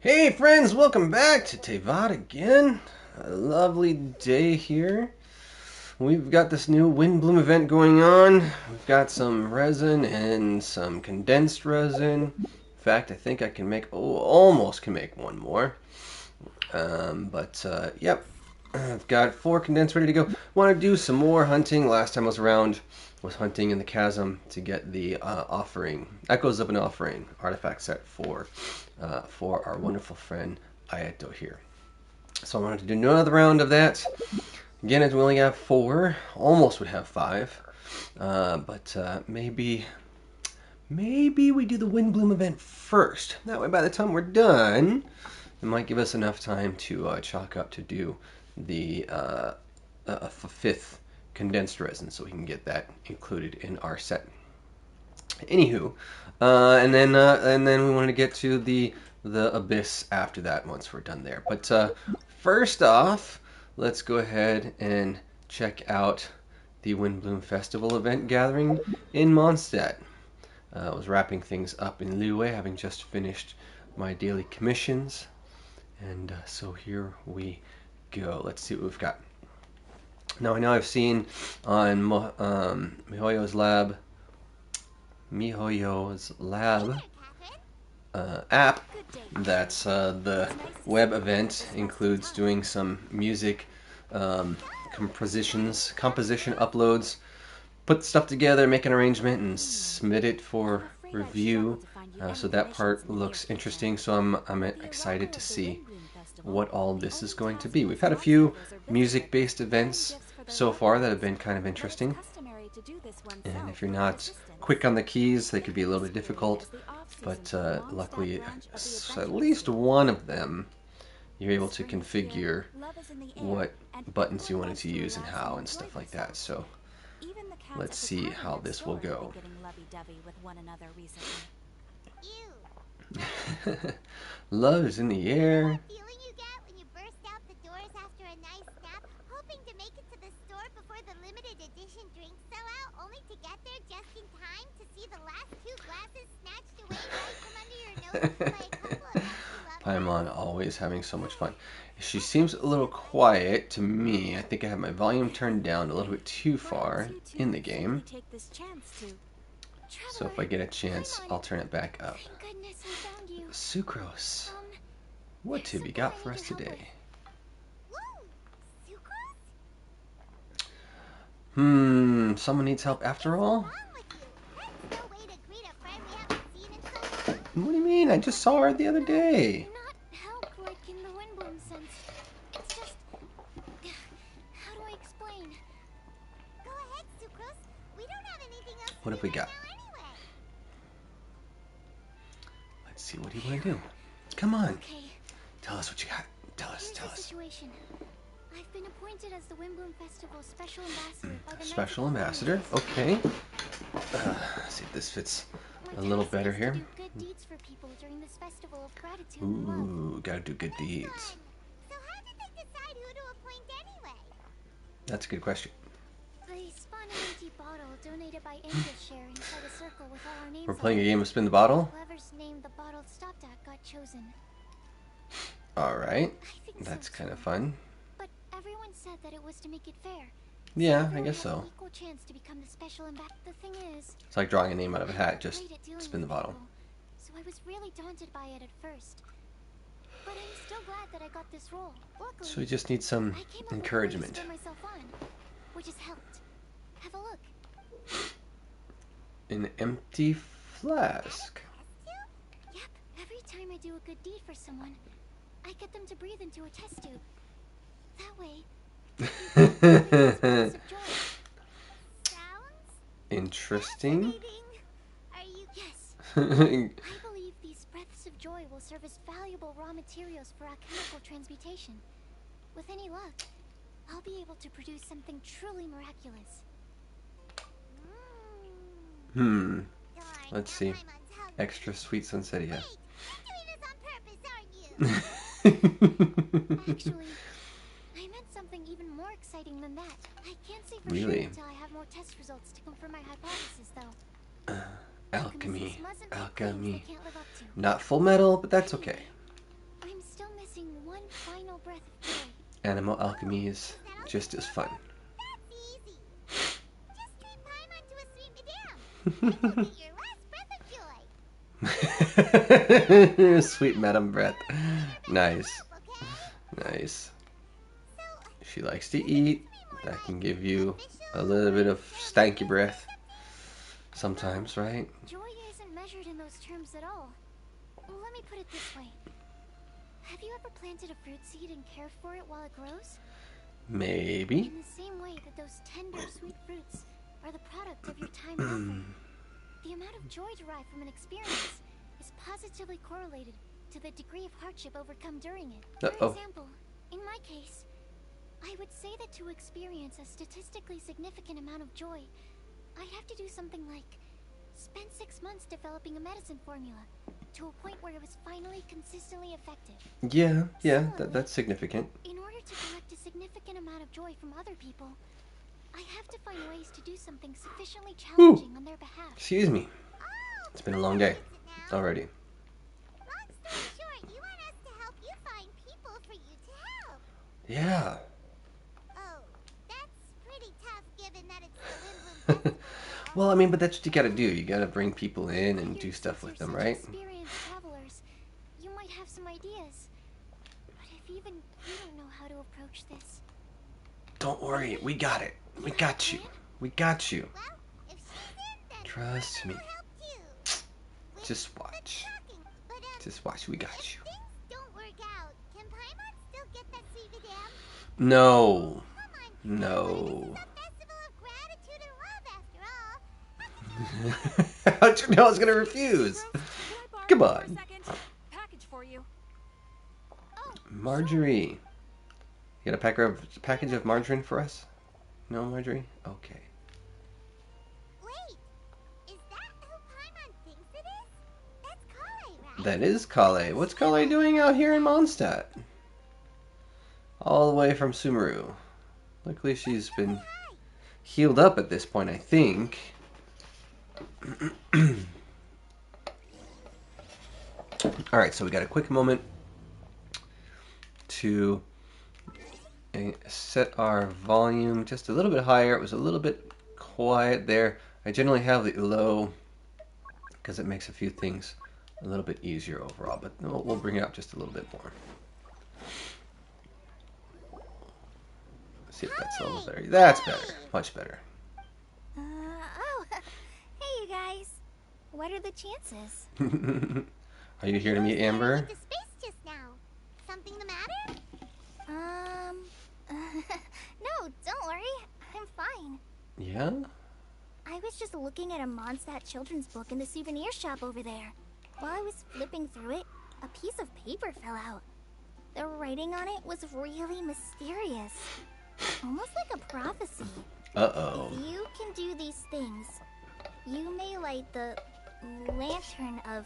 Hey friends, welcome back to Tevat again. A lovely day here. We've got this new Windblume event going on. We've got some resin and some condensed resin. In fact, I think I can make, almost can make one more. Yep. I've got 4 condensed ready to go. Want to do some more hunting. Last time I was around, was hunting in the Chasm to get the offering, Echoes of an Offering artifact set for our wonderful friend Ayato here. So I wanted to do another round of that. Again, as we only have 4, almost would have 5, maybe we do the Windblume event first. That way, by the time we're done, it might give us enough time to chalk up to do the 5th condensed resin, so we can get that included in our set. Anywho, and then we wanted to get to the abyss after that once we're done there. But first off, let's go ahead and check out the Windblume Festival event gathering in Mondstadt. I was wrapping things up in Liyue, having just finished my daily commissions, and so here we go. Let's see what we've got. Now I know I've seen on MiHoYo's lab app that's the web event includes doing some music composition uploads, put stuff together, make an arrangement, and submit it for review. So that part looks interesting. So I'm excited to see what all this is going to be. We've had a few music-based events so far that have been kind of interesting. And if you're not quick on the keys, they could be a little bit difficult. But luckily, at least one of them, you're able to configure what buttons you wanted to use and how and stuff like that. So let's see how this will go. Love is in the air. Paimon always having so much fun. She seems a little quiet to me. I think I have my volume turned down a little bit too far in the game. So if I get a chance, I'll turn it back up. Sucrose, what have you got for us today? Someone needs help after all? What do you mean? I just saw her the other day. Not help like in the Windblume sense. It's just... How do I explain? Go ahead, Sucrose. We don't have anything else What have we got? anyway. Let's see, what do you want to do? Come on. Okay. Tell us what you got. Tell us. Situation. I've been appointed as the Windblume Festival Special Ambassador by the Special Ambassador? Okay. See if this fits a little better here. Good deeds for people during this festival of gratitude. Ooh, gotta do good deeds. So how did they decide who to appoint anyway? That's a good question. They spun an empty bottle donated by Angel Share inside a circle with all our names. We're playing a game of Spin the Bottle? Whoever's name the bottle stopped at got chosen. Alright. That's kind of fun. But everyone said that it was to make it fair. Yeah, I guess so. Equal chance to become the special ambassador. The thing is, It's like drawing a name out of a hat, just spin the bottle. so I was really daunted by it at first. But I'm still glad that I got this role. Luckily, So we just need some I came up encouragement. with a way to spur myself on, which has helped. Have a look. An empty flask. Yep, every time I do a good deed for someone, I get them to breathe into a test tube. That way, Interesting. Are you? Yes. I believe these breaths of joy will serve as valuable raw materials for alchemical transmutation. With any luck, I'll be able to produce something truly miraculous. Let's see. Extra sweet sunsettia. Actually, I meant something even more exciting than that. I can't say for sure Really? until I have more test results to confirm my hypothesis, though. Alchemy. Mustn't be Alchemy. things they can't live up to. Not full metal, but that's okay. Animal alchemy is Is that all just you as can fun. That's easy. Just treat Paimon to a sweet madame, and you'll get your last breath of joy. Sweet Madam Breath. I'll be your best Nice. help, okay? Nice. So, She likes to this is eat. supposed to be more That can like give you official a little or bit of stanky ceremonial breath acceptance? sometimes, right? Joy isn't measured in those terms at all. Let me put it this way. Have you ever planted a fruit seed and cared for it while it grows? Maybe. In the same way that those tender, sweet fruits are the product of your time and effort, the amount of joy derived from an experience is positively correlated to the degree of hardship overcome during it. For Uh-oh. example, in my case, I would say that to experience a statistically significant amount of joy, I'd have to do something like spend 6 months developing a medicine formula to a point where it was finally consistently effective. Yeah, Similarly, that's significant. in order to collect a significant amount of joy from other people, I have to find ways to do something sufficiently Ooh, challenging on their behalf. excuse me. Oh, It's been a long day gets it now. already. Long story short, you want us to help you find people for you to help. Yeah. Oh, that's pretty tough given that it's the Windblume Festival and all. Well, I mean, but that's what you gotta do. You gotta bring people in and do Figured stuff since with you're them, such right? experienced travelers, you might have some ideas. But if even you don't know how to approach this, Don't worry, we got it. We got you. We got you. well, if she's in, then Trust Paimon me. will help too. With Just the watch. talking. But Just watch. We if got you. things don't work out, can Paimon still get that sweet madame? No. Come on, No. this is a festival of gratitude and love after all. How'd you know I was gonna refuse? Could I borrow Come you for a on. second? Package for you. Oh, Marjorie. You got a package of margarine for us? No, Marjorie? Okay. wait. Is that who Paimon thinks it is? That's Kale, right? That is Kale. What's Kale doing out here in Mondstadt? All the way from Sumeru. Luckily she's been Hi. healed up at this point, I think. Alright, so we got a quick moment to set our volume just a little bit higher. It was a little bit quiet there. I generally have it low because it makes a few things a little bit easier overall, but we'll bring it up just a little bit more. See if that's a little better. That's better. Much better. Oh. Hey, you guys. What are the chances? Are you here to meet Amber? Into space just now. Something the matter? No, don't worry. I'm fine. Yeah? I was just looking at a Mondstadt children's book in the souvenir shop over there. While I was flipping through it, a piece of paper fell out. The writing on it was really mysterious. Almost like a prophecy. Uh-oh. If you can do these things, you may light the lantern of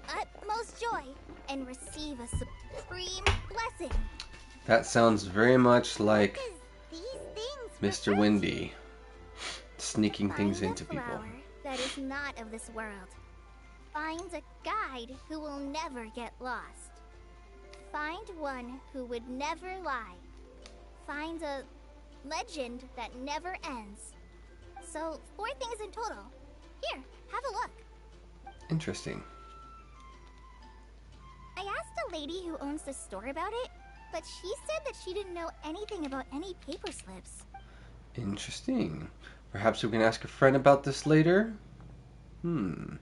utmost joy and receive a supreme blessing. That sounds very much like These things Mr. Windy sneaking things Find into a people. flower that is not of this world. Find a guide who will never get lost. Find one who would never lie. Find a legend that never ends. So, 4 things in total. Here, have a look. Interesting. I asked a lady who owns the store about it, but she said that she didn't know anything about any paper slips. Interesting. Perhaps we can ask a friend about this later? I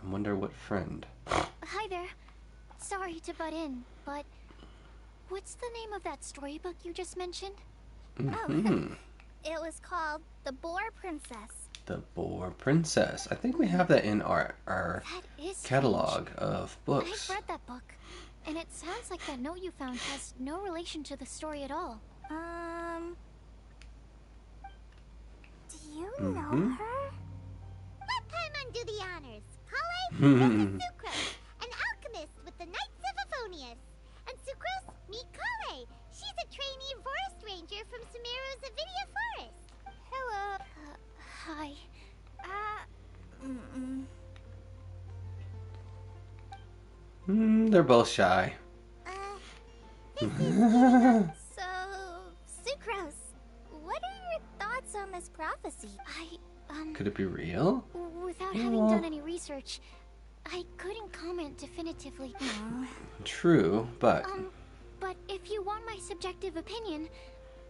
wonder what friend. Hi there. Sorry to butt in, but what's the name of that storybook you just mentioned? Mm-hmm. It was called The Boar Princess. The Boar Princess. I think we have that in our That is catalog of strange. books. I've read that book, and it sounds like that note you found has no relation to the story at all. Do you know her? Let Paimon do the honors. Kale, this is Sucrose, an alchemist with the Knights of Favonius. And Sucrose, meet Kale. She's a trainee forest ranger from Sumeru's Avidia Forest. Hello. Hi. They're both shy. This is so this prophecy? Could it be real? Without having done any research, I couldn't comment definitively. True, but... But if you want my subjective opinion,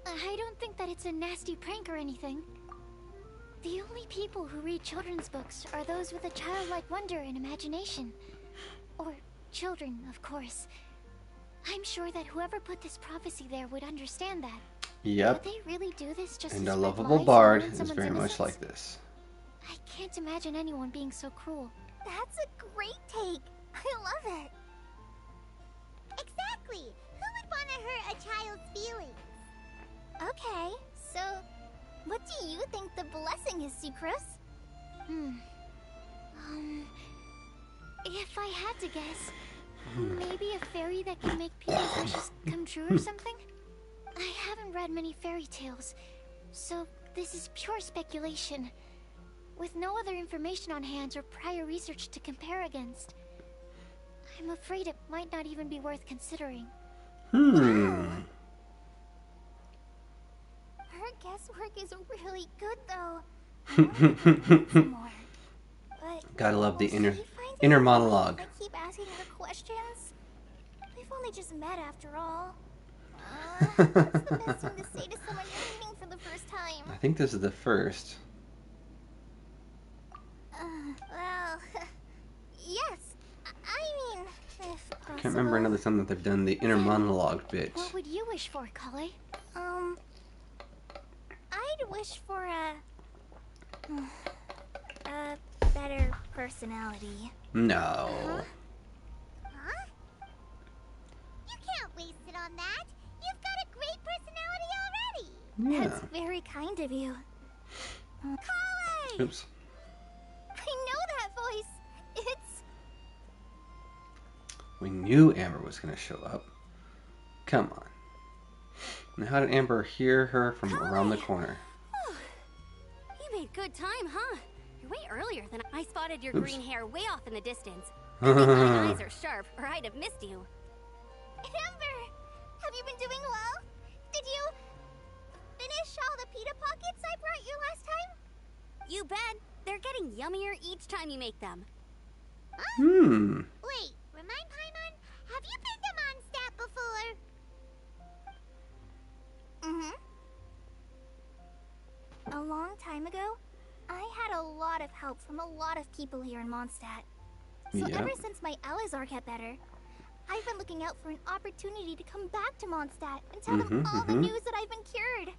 I don't think that it's a nasty prank or anything. The only people who read children's books are those with a childlike wonder and imagination. Or children, of course. I'm sure that whoever put this prophecy there would understand that. Yep. Would they really do this just And to a spread lovable lies bard and ruin is someone's very much innocence? like this. I can't imagine anyone being so cruel. That's a great take. I love it. Exactly. Who would want to hurt a child's feelings? Okay, so what do you think the blessing is, Sucrose? If I had to guess, maybe a fairy that can make people's wishes come true or something? I haven't read many fairy tales, so this is pure speculation. With no other information on hand or prior research to compare against, I'm afraid it might not even be worth considering. Her guesswork is really good, though. I want to learn some more. But Gotta love the will inner she find inner it monologue. if I keep asking her questions? We've only just met after all. What's the best thing to say to someone you're meeting for the first time? I think this is the first. Well, yes. I mean, if possible. I can't remember another time that they've done the inner monologue bit. What would you wish for, Kale? I'd wish for a better personality. No. Huh? You can't waste it on that. You've got a great personality already. Yeah. That's very kind of you. Kale! Oops. I know that voice. It's... We knew Amber was going to show up. Come on. Now, how did Amber hear her from around the corner? You made good time, huh? You're way earlier than I spotted your Oops. green hair way off in the distance. I think my eyes are sharp, or I'd have missed you. Amber! Have you been doing well? Did you finish all the pita pockets I brought you last time? You bet. They're getting yummier each time you make them. Wait, remind Paimon, have you been to Mondstadt before? A long time ago, I had a lot of help from a lot of people here in Mondstadt. So Yeah. ever since my Elazar got better, I've been looking out for an opportunity to come back to Mondstadt and tell them all the news that I've been cured.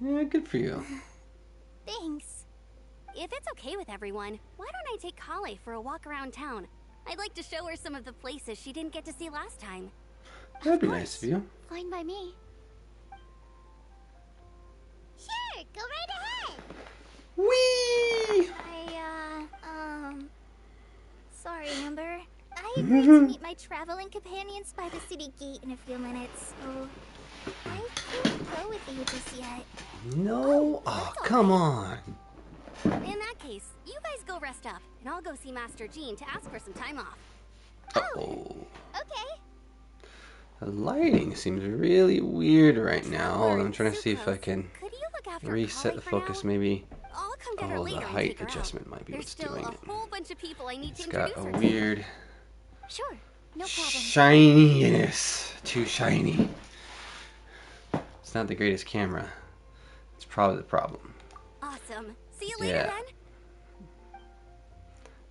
Yeah, good for you. Thanks. If it's okay with everyone, why don't I take Kale for a walk around town? I'd like to show her some of the places she didn't get to see last time. That'd be nice of you. Fine by me. Sure, go right ahead. Whee! Sorry, Amber. I agreed to meet my traveling companions by the city gate in a few minutes, so I can't go with you just yet. No? Oh, come on. In that case, you guys go rest up, and I'll go see Master Jean to ask for some time off. Uh-oh. Okay. The lighting seems really weird right now. I'm trying to see if I can Could you look after reset Kale the for focus, now? maybe. I'll come get her Oh, later the and height take her out. adjustment might be There's what's still doing a it. whole bunch of people I need It's to got introduce a her to. weird Sure, no problem. shininess. Too shiny. It's not the greatest camera. It's probably the problem. Awesome. See you later Yeah. then.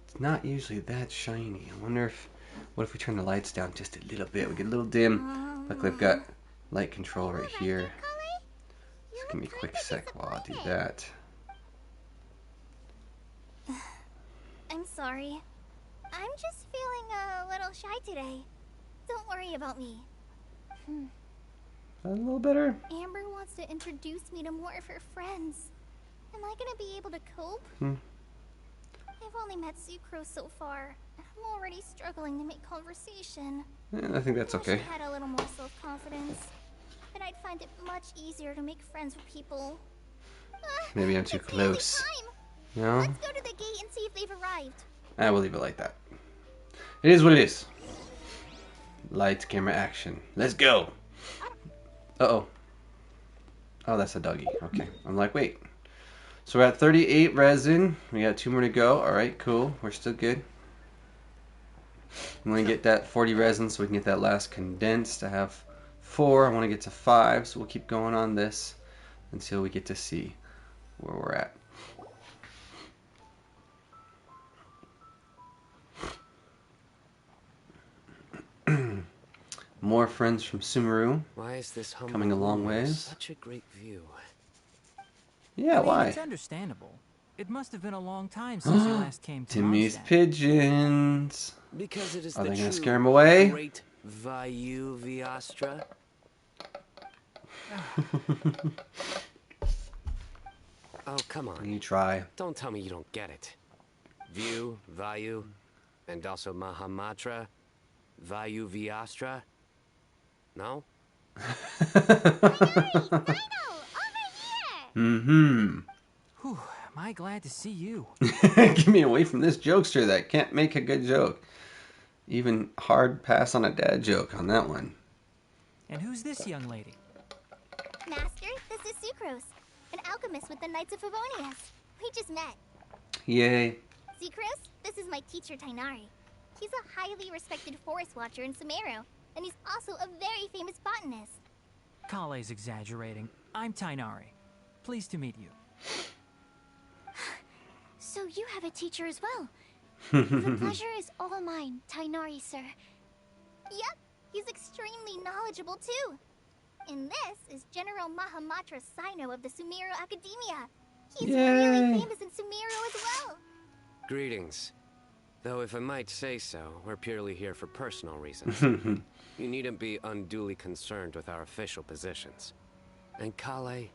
It's not usually that shiny. I wonder if... What if we turn the lights down just a little bit? We get a little dim. Look, they've got light control right here. Just give me a quick sec while I do that. I'm sorry. I'm just feeling a little shy today. Don't worry about me. A little better? Amber wants to introduce me to more of her friends. Am I gonna be able to cope? I've only met Sucrose so far. I'm already struggling to make conversation. I think that's Wish okay. I had a little more self-confidence. Then I'd find it much easier to make friends with people. Maybe I'm too it's nearly close. time. No? Let's go to the gate and see if they've arrived. I will leave it like that. It is what it is. Lights, camera, action. Let's go. Uh-oh. Oh, that's a Dougie. Okay. I'm like, wait. So we're at 38 resin. We got 2 more to go. All right, cool. We're still good. I'm going to get that 40 resin so we can get that last condensed. I have 4. I want to get to 5, so we'll keep going on this until we get to see where we're at. More friends from Sumeru. Why is this Coming a long ways. Such a great view. Yeah, why? It's understandable. It must have been a long time since you last came to Timmy's Mondstadt. Because pigeons. it is Are the they true gonna scare him away? Great Vayu Viastra. Oh, come on. You try. Don't tell me you don't get it. View, Vayu, and also Mahamatra, Vayu Viastra. No? Mm-hmm. Whew, am I glad to see you. Get me away from this jokester that can't make a good joke. Even hard pass on a dad joke on that one. And who's this young lady? Master, this is Sucrose, an alchemist with the Knights of Favonius. We just met. Yay. Sucrose, this is my teacher Tainari. He's a highly respected forest watcher in Sumeru, and he's also a very famous botanist. Kale's exaggerating. I'm Tainari. Pleased to meet you. So you have a teacher as well. The pleasure is all mine, Tainari, sir. Yep, he's extremely knowledgeable too. And this is General Mahamatra Sino of the Sumeru Academia. He's really famous in Sumeru as well. Greetings. Though if I might say so, we're purely here for personal reasons. You needn't be unduly concerned with our official positions. And Kale,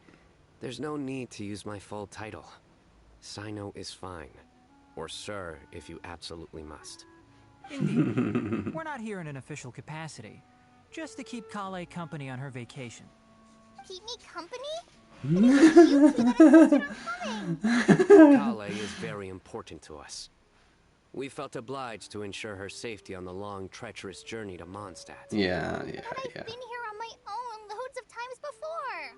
there's no need to use my full title. Sino is fine. Or sir, if you absolutely must. Indeed. We're not here in an official capacity. Just to keep Kale company on her vacation. Keep me company? It is you two that insisted on coming. Kale is very important to us. We felt obliged to ensure her safety on the long, treacherous journey to Mondstadt. Yeah. But I've been here on my own loads of times before.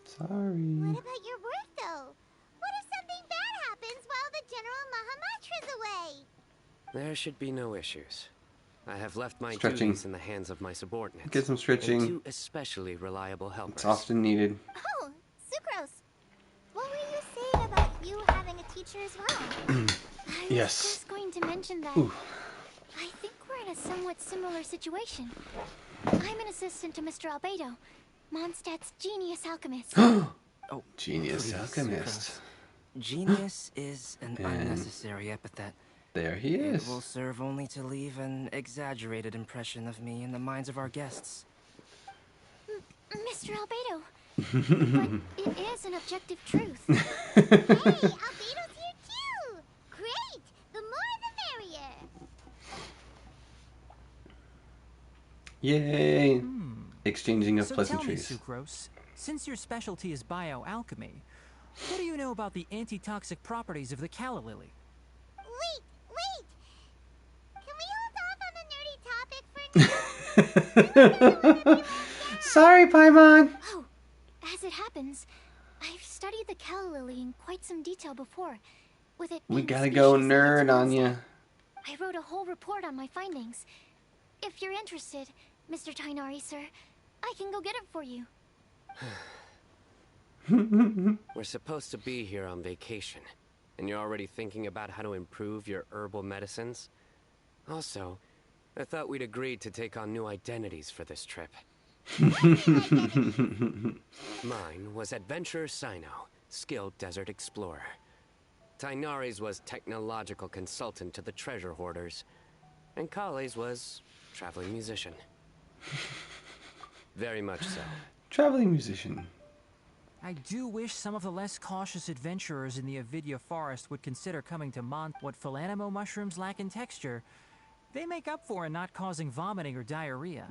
Sorry. What about your work, though? What if something bad happens while the General Mahamatra's away? There should be no issues. I have left my Stretching. duties in the hands of my subordinates. Get some stretching. And 2 especially reliable helpers. It's often needed. Oh, Sucrose. What were you saying about you having a teacher as well? I was just going to mention that I think we're in a somewhat similar situation. I'm an assistant to Mr. Albedo, Mondstadt's genius alchemist. Oh, Genius please, alchemist. Genius is an unnecessary epithet. There he It is. will serve only to leave an exaggerated impression of me in the minds of our guests. Mr. Albedo. But it is an objective truth. Hey, Albedo's here too! Great! The more the merrier! Yay. Exchanging of So pleasantries. tell me, Sucrose, since your specialty is bioalchemy, what do you know about the antitoxic properties of the calla lily? Wait! Can we hold off on the nerdy topic for now? Sorry, Paimon. Oh, as it happens, I've studied the calla lily in quite some detail before. With it We being a gotta go species native nerd to on Mondstadt. ya. I wrote a whole report on my findings. If you're interested, Mr. Tainari, sir, I can go get it for you. We're supposed to be here on vacation, and you're already thinking about how to improve your herbal medicines? Also, I thought we'd agreed to take on new identities for this trip. Mine was Adventurer Sino, skilled desert explorer. Tainari's was technological consultant to the treasure hoarders, and Kale's was traveling musician. Very much so. Traveling musician. I do wish some of the less cautious adventurers in the Avidya forest would consider coming to what Philanimo mushrooms lack in texture. They make up for in not causing vomiting or diarrhea.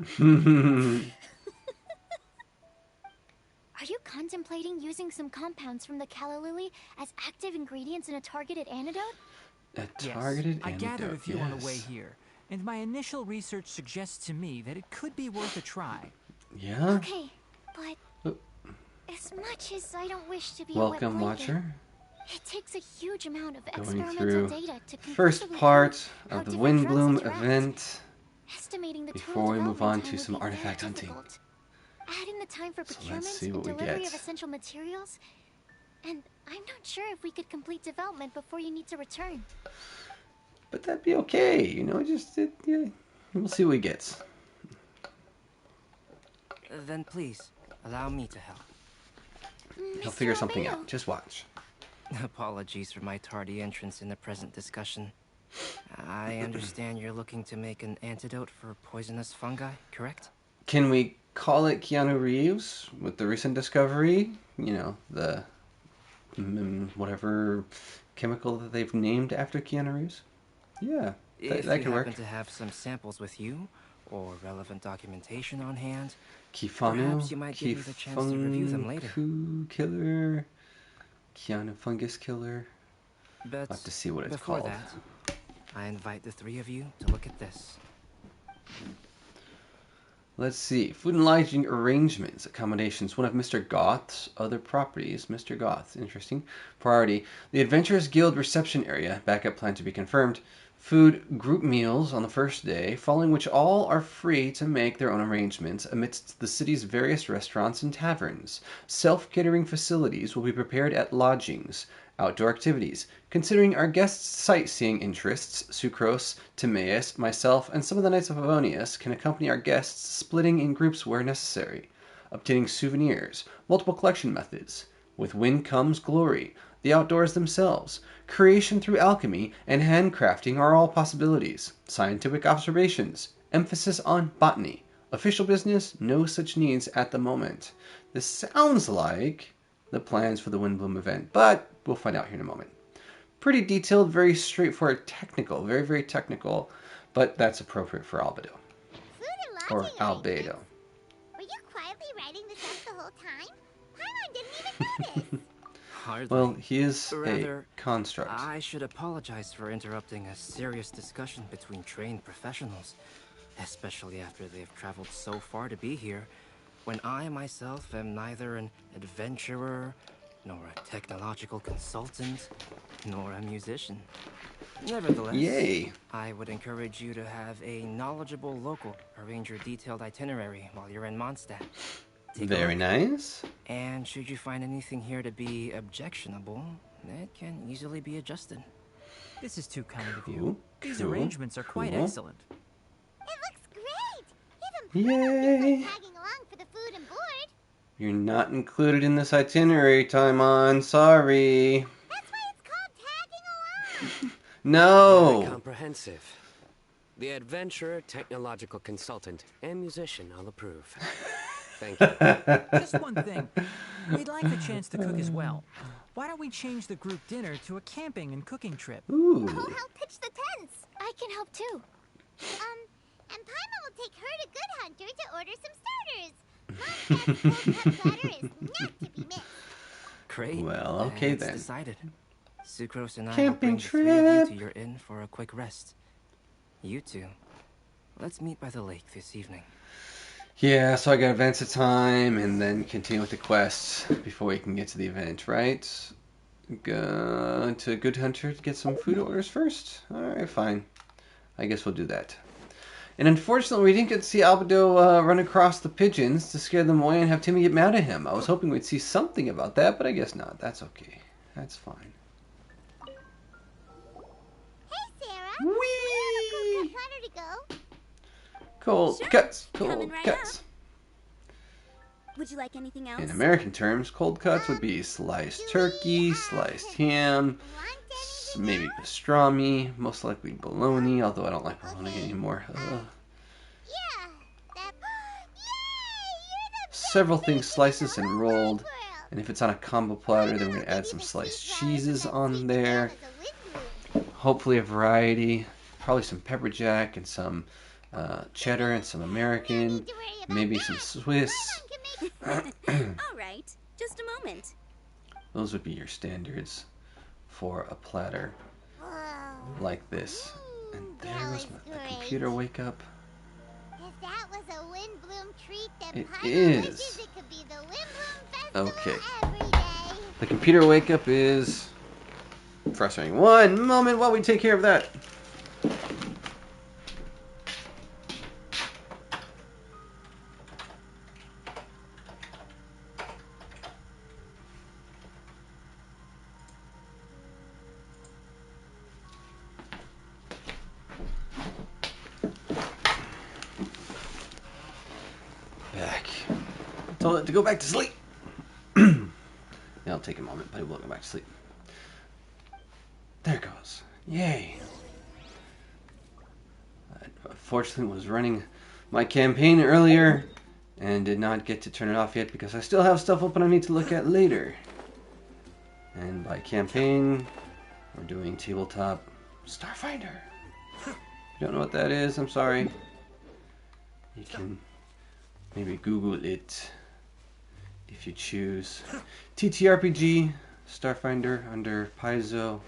Are you contemplating using some compounds from the calla lily as active ingredients in a targeted antidote? A targeted I gathered a antidote, few on the way yes. here, and my initial research suggests to me that it could be worth a try. Yeah? Okay, but Oh, as much as I don't wish to be a welcome, wet blanket, Watcher. it takes a huge amount of Going experimental through data to first conclusively prove part how of the different drugs Windblume interact. event Estimating the total before we move development on time to would some be very artifact hunting. difficult. Add in the time for So let's procurement see and what we delivery of get. essential materials, and I'm not sure if we could complete development before you need to return. But that'd be okay, you know, yeah, we'll see what we get. Then please, allow me to help. He'll Mr. figure something Albedo. out. Just watch. Apologies for my tardy entrance in the present discussion. I understand you're looking to make an antidote for poisonous fungi, correct? Can we call it Keanu Reeves with the recent discovery? You know, the whatever chemical that they've named after Keanu Reeves? Yeah, If that you could work. happen to have some samples with you, or relevant documentation on hand, Kifanu, perhaps you might give me the chance to review them later. Kifunku killer, Keanu fungus killer. But I'll have to see what it's before called. that, I invite the three of you to look at this. Let's see. Food and lodging arrangements, accommodations. One of Mr. Goth's other properties. Mr. Goth, interesting. Priority. The Adventurers Guild reception area. Backup plan to be confirmed. Food group meals on the first day, following which all are free to make their own arrangements amidst the city's various restaurants and taverns. Self-catering facilities will be prepared at lodgings. Outdoor activities. Considering our guests' sightseeing interests, Sucrose, Timaeus, myself, and some of the Knights of Favonius can accompany our guests, splitting in groups where necessary. Obtaining souvenirs. Multiple collection methods. With wind comes glory. The outdoors themselves. Creation through alchemy and handcrafting are all possibilities. Scientific observations. Emphasis on botany. Official business, no such needs at the moment. This sounds like the plans for the Windblume event, but we'll find out here in a moment. Pretty detailed, very straightforward, technical, very, very technical, but that's appropriate for Albedo. Food and Or lodging Albedo. arrangements? Were you quietly writing this up the whole time? Paimon didn't even notice. Hardly. Well, he is Rather, a construct. I should apologize for interrupting a serious discussion between trained professionals, especially after they've traveled so far to be here, when I myself am neither an adventurer, nor a technological consultant, nor a musician. Nevertheless, Yay. I would encourage you to have a knowledgeable local arrange your detailed itinerary while you're in Mondstadt. Take a Very look. nice. And should you find anything here to be objectionable, it can easily be adjusted. This is too kind of Cool, you. These cool, arrangements are quite cool. excellent. It looks great! Even Paimon feels Yay. like tagging along for the food and board. You're not included in this itinerary, Taimon. Sorry. That's why it's called tagging along. Very No. comprehensive. The adventurer, technological consultant, and musician all approve. Thank you. Just one thing. We'd like the chance to cook as well. Why don't we change the group dinner to a camping and cooking trip? Ooh. Who'll help pitch the tents? I can help too. And Paimon will take her to Good Hunter to order some starters. Mondstadt's cold cut platter is not to be missed. Great. Well, okay It's then. decided. Sucrose and I will Camping bring the three of you trip. to your inn for a quick rest. You two, let's meet by the lake this evening. Yeah, so I got events at time and then continue with the quests before we can get to the event, right? Go to Good Hunter to get some food orders first? Alright, fine. I guess we'll do that. And unfortunately, we didn't get to see Albedo run across the pigeons to scare them away and have Timmy get mad at him. I was hoping we'd see something about that, but I guess not. That's okay. That's fine. Hey, Sarah. Whee! We have a cold cut platter to go. Cold Sure. cuts. Coming Cold right cuts. Would you like anything else? In American terms, cold cuts would be sliced turkey, sliced ham, maybe pastrami, most likely bologna, although I don't like bologna anymore. Yeah, that. Yay! You're the best Several things person slices in the and whole rolled. wide world. And if it's on a combo platter, then we're going to add some sliced cheeses on there. Hopefully a variety. Probably some pepper jack and some cheddar and some American. Maybe some Swiss. All right, just a moment. Those would be your standards for a platter like this. And there goes my computer wake up. If that was a Windblume treat, then It Paimon is. wishes it could be the Windblume Festival Okay. every day. The computer wake up is frustrating. One moment while we take care of that. Back. Told it to go back to sleep. It'll take a moment, but it will go back to sleep. There it goes. Yay. I unfortunately was running my campaign earlier and did not get to turn it off yet because I still have stuff open I need to look at later. And by campaign, we're doing tabletop Starfinder. If you don't know what that is, I'm sorry. You can maybe Google it if you choose. TTRPG, Starfinder under Paizo.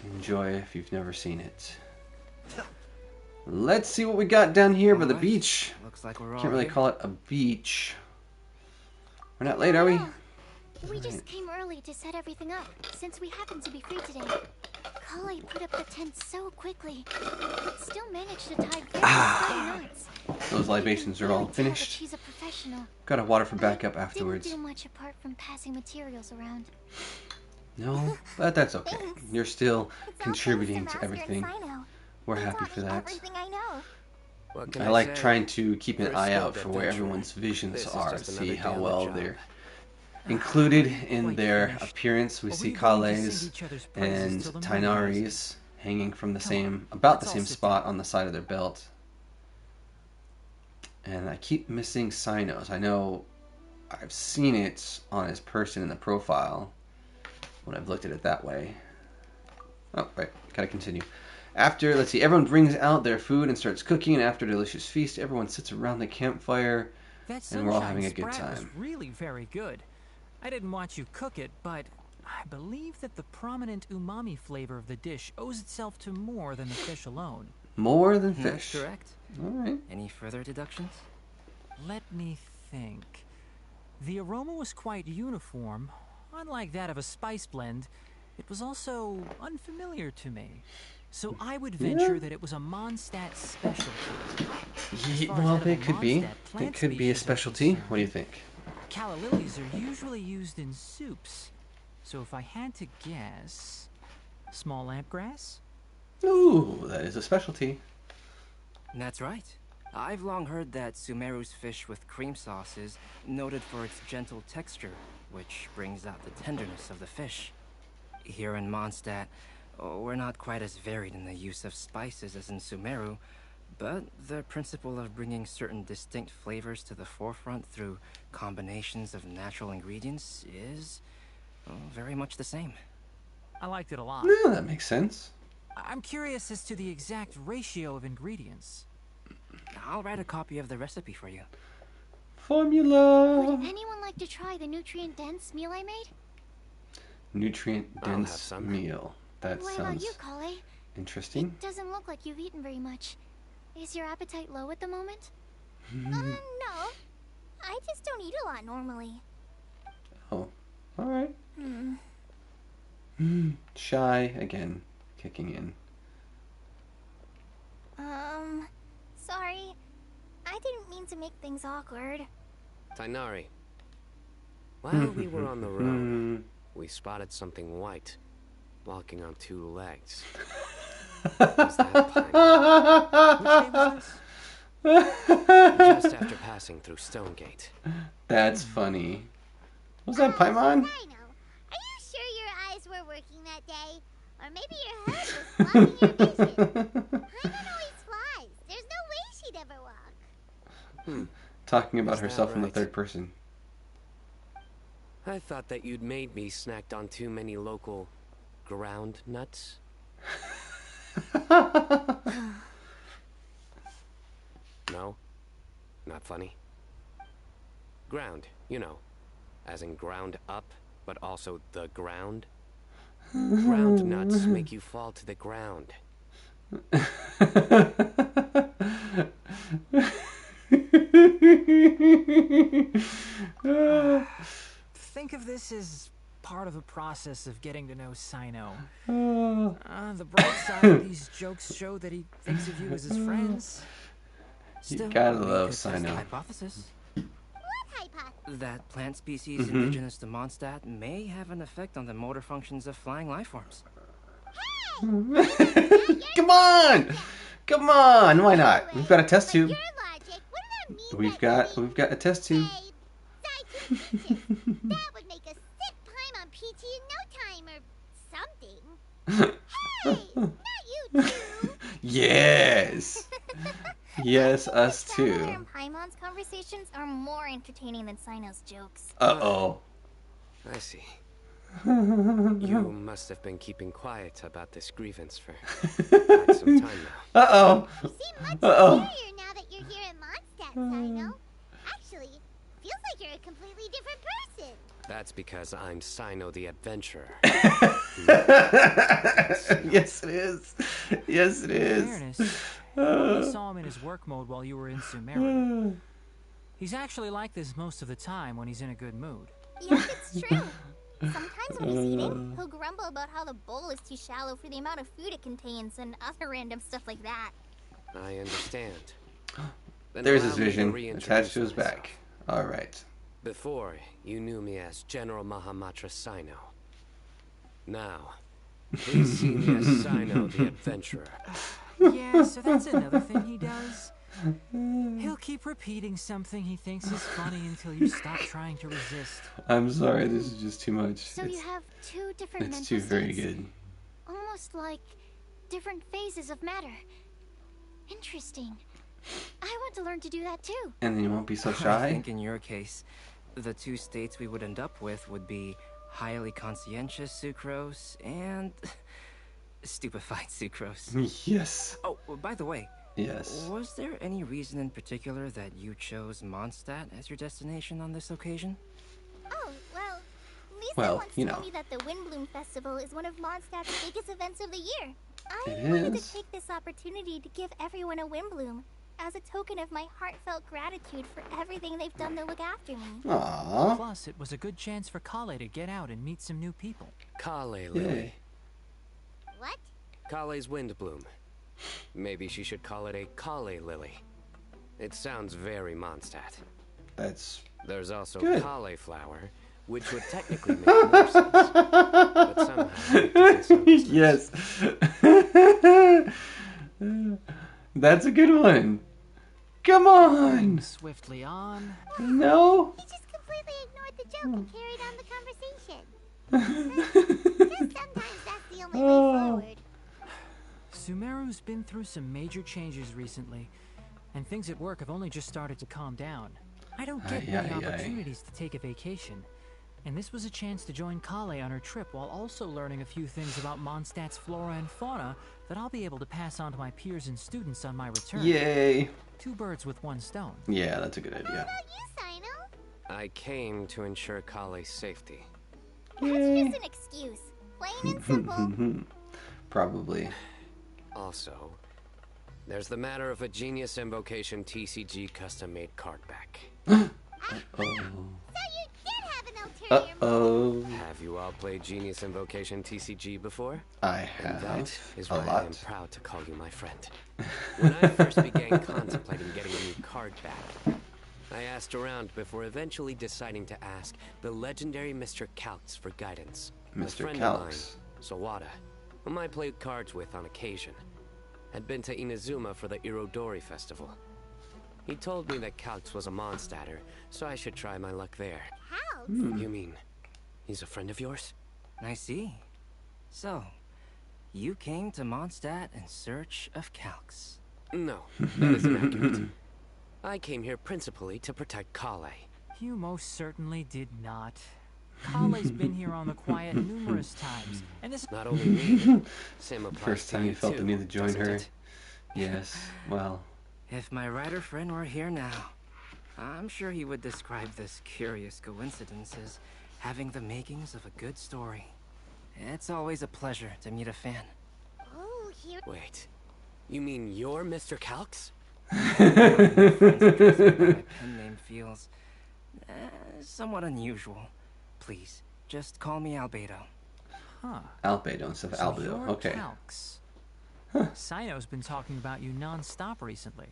Enjoy if you've never seen it. Let's see what we got down here by the Alright. beach. Looks like we're all Can't really here. call it a beach. We're not late, are we? We just came early to set everything up, since we happen to be free today. Kale put up the tent so quickly, but still managed to tie very tight knots. Those libations are all You can really tell that finished. she's a professional. Got a water for But backup afterwards. Didn't do much apart from passing materials around. No, but that's okay. Thanks. You're still It's all contributing thanks to Master and everything. Sino. We're They happy taught for me that. Everything I know. What can I like say? trying to keep an For a eye out skilled for where adventurer, everyone's visions this is are, just see another how day on the well job. they're included in Quite their finished. appearance. We Are see we going to Kale's sing each other's praises and till the moon rises? Tainari's hanging from the Come same, on, about the let's all same sit spot down. on the side of their belt. And I keep missing Sino's. I know I've seen it on his person in the profile when I've looked at it that way. Oh, right. Gotta continue. After, let's see, everyone brings out their food and starts cooking, and after a delicious feast, everyone sits around the campfire, That and we're all sunshine having a good sprat was time. really very good. I didn't watch you cook it, but I believe that the prominent umami flavor of the dish owes itself to more than the fish alone. More than That's fish. correct. Alright. Any further deductions? Let me think. The aroma was quite uniform. Unlike that of a spice blend, it was also unfamiliar to me. So I would venture that it was a Mondstadt specialty. As far as Well, edible it could be. Mondstadt plant It could be a species are specialty. What do you concerned, think? Calla lilies are usually used in soups. So if I had to guess, small lampgrass? Ooh, that is a specialty. That's right. I've long heard that Sumeru's fish with cream sauce is noted for its gentle texture, which brings out the tenderness of the fish. Here in Mondstadt, we're not quite as varied in the use of spices as in Sumeru, but the principle of bringing certain distinct flavors to the forefront through combinations of natural ingredients is very much the same. I liked it a lot. No, that makes sense. I'm curious as to the exact ratio of ingredients. I'll write a copy of the recipe for you. Formula. Would anyone like to try the nutrient-dense meal I made? Nutrient I'll have dense some. meal. That What about sounds you, Kale? interesting. It doesn't look like you've eaten very much. Is your appetite low at the moment? Mm-hmm. No. I just don't eat a lot normally. Oh, alright. Shy again, kicking in. Sorry. I didn't mean to make things awkward. Tainari. While we were on the road, we spotted something white, walking on two legs. Was that Paimon? Which day was this? Just after passing through Stonegate. That's funny. Was that Paimon? Rhino, are you sure your eyes were working that day? Or maybe your head was blocking your vision? Paimon always flies. There's no way she'd ever walk. Talking about Is that herself in the right? third person. I thought that you'd made me snacked on too many local ground nuts. No? Not funny? Ground, you know. As in ground up, but also the ground. Ground nuts make you fall to the ground. Think of this as part of the process of getting to know Sino. The bright side of these jokes show that he thinks of you as his friends. You Still, gotta we love could test the Sino. hypothesis What hypothesis? that plant species indigenous to Mondstadt may have an effect on the motor functions of flying life forms. Come on! Come on! Why not? We've got a test Your tube. logic, what does that mean? We've got a test tube. Side to peaches. That would make us sit time on PT in no time or something. Hey, not you too. Yes. Yes, us Traveler too. and Paimon's conversations are more entertaining than Sino's jokes. Uh-oh. I see. You must have been keeping quiet about this grievance for quite some time now. Uh-oh. You seem much Uh-oh. superior now that you're here at Mondstadt, Sino. Actually, feels like you're a completely different person. That's because I'm Sino the Adventurer. Yes, it is. Yes, it In is. fairness, you only saw him in his work mode while you were in Sumeru. He's actually like this most of the time when he's in a good mood. Yes, it's true. Sometimes when he's eating, he'll grumble about how the bowl is too shallow for the amount of food it contains and other random stuff like that. I understand. Then There's allow his me to vision reintroduce attached to his myself. back. All right. Before, you knew me as General Mahamatra Sino. Now, please see me as Sino the Adventurer. Yeah, so that's another thing he does. He'll keep repeating something he thinks is funny until you stop trying to resist. I'm sorry, this is just too much. So you have two different It's mental too very states, good. almost like different phases of matter. Interesting. I want to learn to do that too. And then you won't be so I shy? think in your case, the two states we would end up with would be highly conscientious sucrose and stupefied sucrose. Yes. Oh, by the way, Yes. was there any reason in particular that you chose Mondstadt as your destination on this occasion? Oh, well, Lisa Well, once you told know. me that the Windblume Festival is one of Mondstadt's biggest events of the year. I It wanted is. to take this opportunity to give everyone a Windblume as a token of my heartfelt gratitude for everything they've done to look after me. Aww. Plus, it was a good chance for Kale to get out and meet some new people. Kale Yay. Lily. What? Kale's Windblume. Maybe she should call it a Kale Lily. It sounds very Mondstadt. That's There's also Good. cauliflower, which would technically make more sense. But somehow it doesn't sound as nice. yes. That's a good one. Come on. Swiftly on. No. He just completely ignored the joke and carried on the conversation. Just sometimes that's the only way forward. Sumeru's been through some major changes recently, and things at work have only just started to calm down. I don't get many opportunities to take a vacation, and this was a chance to join Kale on her trip while also learning a few things about Mondstadt's flora and fauna that I'll be able to pass on to my peers and students on my return. Yay. Two birds with one stone. Yeah, that's a good How idea. about you, Sino? I came to ensure Kale's safety. That's just an excuse. Plain and simple. Probably. Also, there's the matter of a Genius Invocation TCG custom-made card back. Oh. So you did have an ulterior motive. Uh-oh. Have you all played Genius Invocation TCG before? I And have that is a why I am lot. proud to call you my friend. When I first began contemplating getting a new card back, I asked around before eventually deciding to ask the legendary Mr. Calx for guidance. A Mr. friend of mine, Calx. Sawada, whom I played cards with on occasion, had been to Inazuma for the Irodori festival. He told me that Calx was a Mondstadter, so I should try my luck there. How? You mean, he's a friend of yours? I see. So, you came to Mondstadt in search of Calx. No, that isn't accurate. I came here principally to protect Kale. You most certainly did not. Kale's been here on the quiet numerous times, and this Not only me, same applies First to time you you felt too, the need to join doesn't her. it? Yes. Well, If my writer friend were here now, I'm sure he would describe this curious coincidence as having the makings of a good story. It's always a pleasure to meet a fan. Oh, here. Wait, you mean you're Mr. Calx? Friends addressing by my pen name feels somewhat unusual. Please, just call me Albedo. Huh. Albedo instead of So Albedo. you're Okay. Talks. Sino's been talking about you non-stop recently.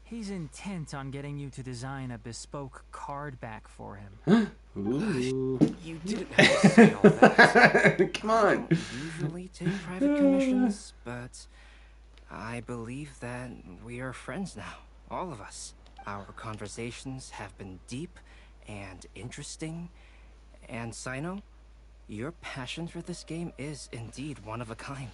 He's intent on getting you to design a bespoke card back for him. Ooh. You didn't have to say all that. Come I on. don't usually take private commissions, but I believe that we are friends now, all of us. Our conversations have been deep and interesting, and Sino, your passion for this game is indeed one of a kind.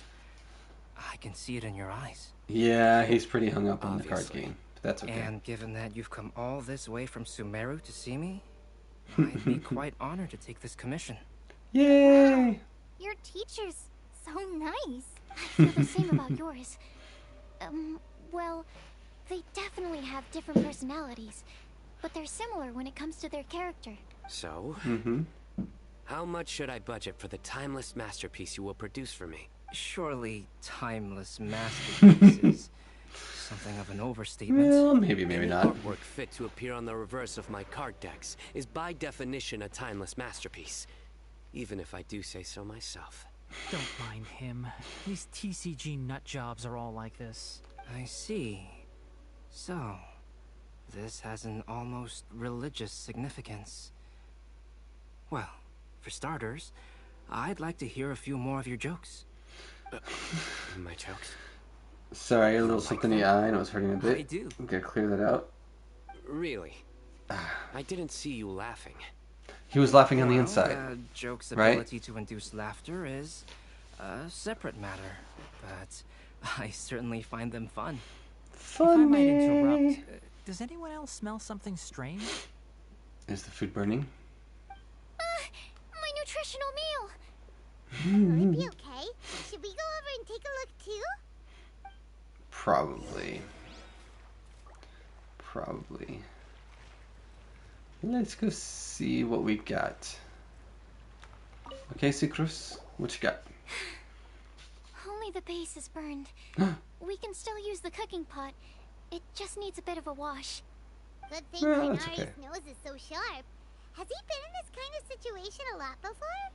I can see it in your eyes. Yeah, he's pretty hung up on the card Obviously. game. But that's okay. And given that you've come all this way from Sumeru to see me, I'd be quite honored to take this commission. Yay! Your teacher's so nice. I feel the same about yours. Well, they definitely have different personalities, but they're similar when it comes to their character. So, Mm-hmm. how much should I budget for the timeless masterpiece you will produce for me? Surely timeless masterpieces. Something of an overstatement. Well, maybe Any not. artwork fit to appear on the reverse of my card decks is by definition a timeless masterpiece, even if I do say so myself. Don't mind him. These TCG nut jobs are all like this. I see. So, this has an almost religious significance. Well, for starters, I'd like to hear a few more of your jokes. My jokes? Sorry, a little something in the eye and it was hurting a bit. I do. Gotta clear that out. Really? I didn't see you laughing. He was laughing on the Well, inside. Joke's right? ability to induce laughter is a separate matter, but I certainly find them fun. If I might Funny. interrupt, does anyone else smell something strange? Is the food burning? My nutritional meal! Will it be okay? Should we go over and take a look too? Probably. Probably. Let's go see what we got. Okay, Citrus, what you got? Only the base is burned. We can still use the cooking pot. It just needs a bit of a wash. Good thing Well, that's Kainari's okay. nose is so sharp. Has he been in this kind of situation a lot before?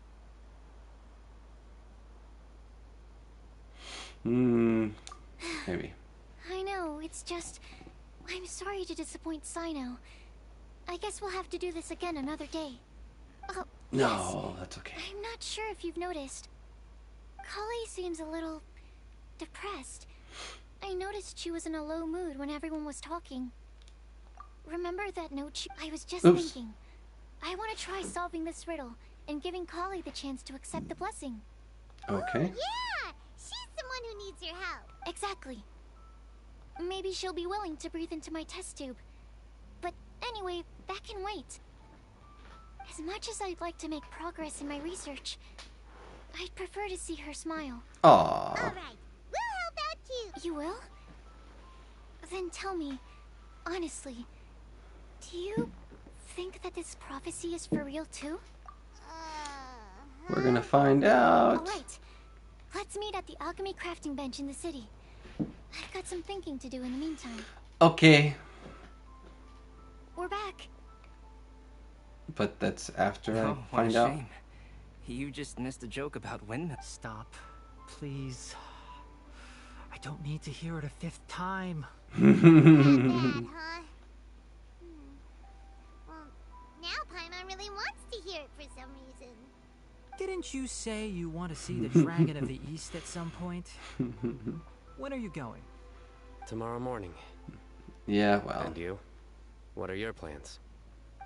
Maybe. I know, it's just... I'm sorry to disappoint Sino. I guess we'll have to do this again another day. Oh, yes. No, that's okay. I'm not sure if you've noticed. Kali seems a little... depressed. I noticed she was in a low mood when everyone was talking. Remember that note I was just Oops. thinking. I want to try solving this riddle and giving Kali the chance to accept the blessing. Okay. Yeah! She's the one who needs your help. Exactly. Maybe she'll be willing to breathe into my test tube. But anyway, that can wait. As much as I'd like to make progress in my research, I'd prefer to see her smile. Aww. Alright, we'll help out too. You will? Then tell me, honestly, do you think that this prophecy is for real too? We're gonna find out. Alright, let's meet at the alchemy crafting bench in the city. I've got some thinking to do in the meantime. Okay. We're back. But that's after Oh, I what a find out. shame. You just missed a joke about windmills. Stop. Please. I don't need to hear it a fifth time. Bad, huh? Well, now Paimon really wants to hear it for some reason. Didn't you say you want to see the Dragon of the East at some point? When are you going? Tomorrow morning. Yeah, well. And you? What are your plans?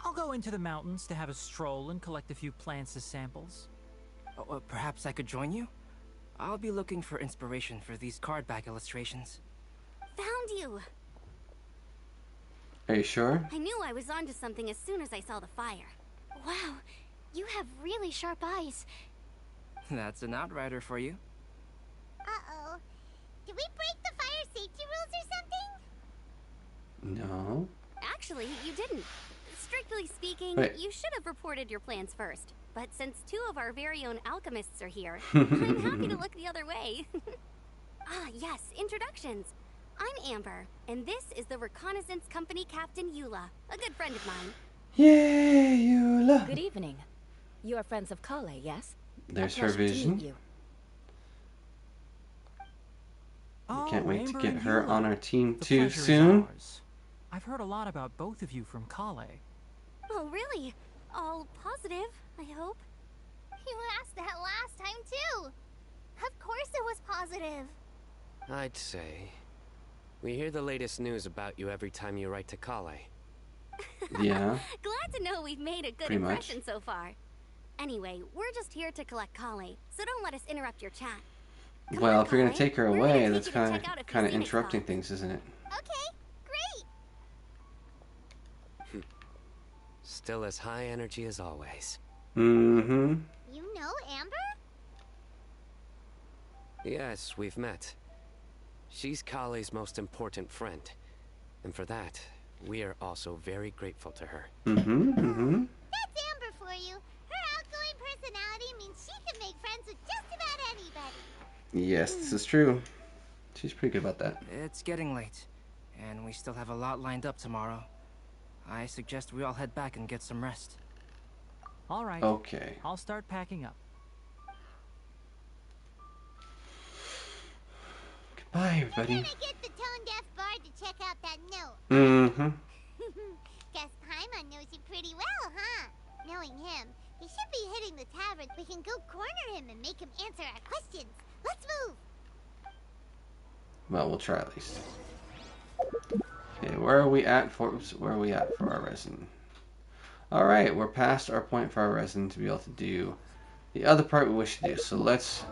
I'll go into the mountains to have a stroll and collect a few plants as samples. Oh, perhaps I could join you? I'll be looking for inspiration for these card back illustrations. Found you! Are you sure? I knew I was onto something as soon as I saw the fire. Wow, you have really sharp eyes. That's an outrider for you. Uh-oh. Did we break the fire safety rules or something? No. Actually, you didn't. Strictly speaking, Wait. you should have reported your plans first. But since two of our very own alchemists are here, I'm happy to look the other way. Ah, yes, introductions. I'm Amber, and this is the Reconnaissance Company Captain Eula, a good friend of mine. Yay, Eula! Good evening. You are friends of Kale, yes? There's A her pleasure to vision. meet you. Oh, Can't wait to Amber get and her Eula. on our team The too pleasure is soon. ours. I've heard a lot about both of you from Kale. Oh, really? All positive, I hope. You asked that last time too. Of course it was positive. I'd say. We hear the latest news about you every time you write to Kale. Yeah. Glad to know we've made a good Pretty much. impression so far. Anyway, we're just here to collect Kale, so don't let us interrupt your chat. Come Well, on, if you're gonna Kale. take her We're gonna away, take that's you to check out a few kind of scenic interrupting spots. things, isn't it? Okay, great. Still as high energy as always. Mm-hmm. You know Amber? Yes, we've met. She's Kale's most important friend. And for that, we are also very grateful to her. Mm-hmm. Mm-hmm. That's Amber for you. Her outgoing personality means she can make friends with just about anybody. Yes, this is true. She's pretty good about that. It's getting late, and we still have a lot lined up tomorrow. I suggest we all head back and get some rest. All right. Okay. I'll start packing up. Goodbye, everybody. We're gonna get the tone-deaf bard to check out that note. Mm-hmm. Guess Paimon knows you pretty well, huh? Knowing him, he should be hitting the tavern. We can go corner him and make him answer our questions. Let's move. Well, we'll try at least. Okay, where are we at for our resin? Alright, we're past our point for our resin to be able to do the other part we wish to do. So let's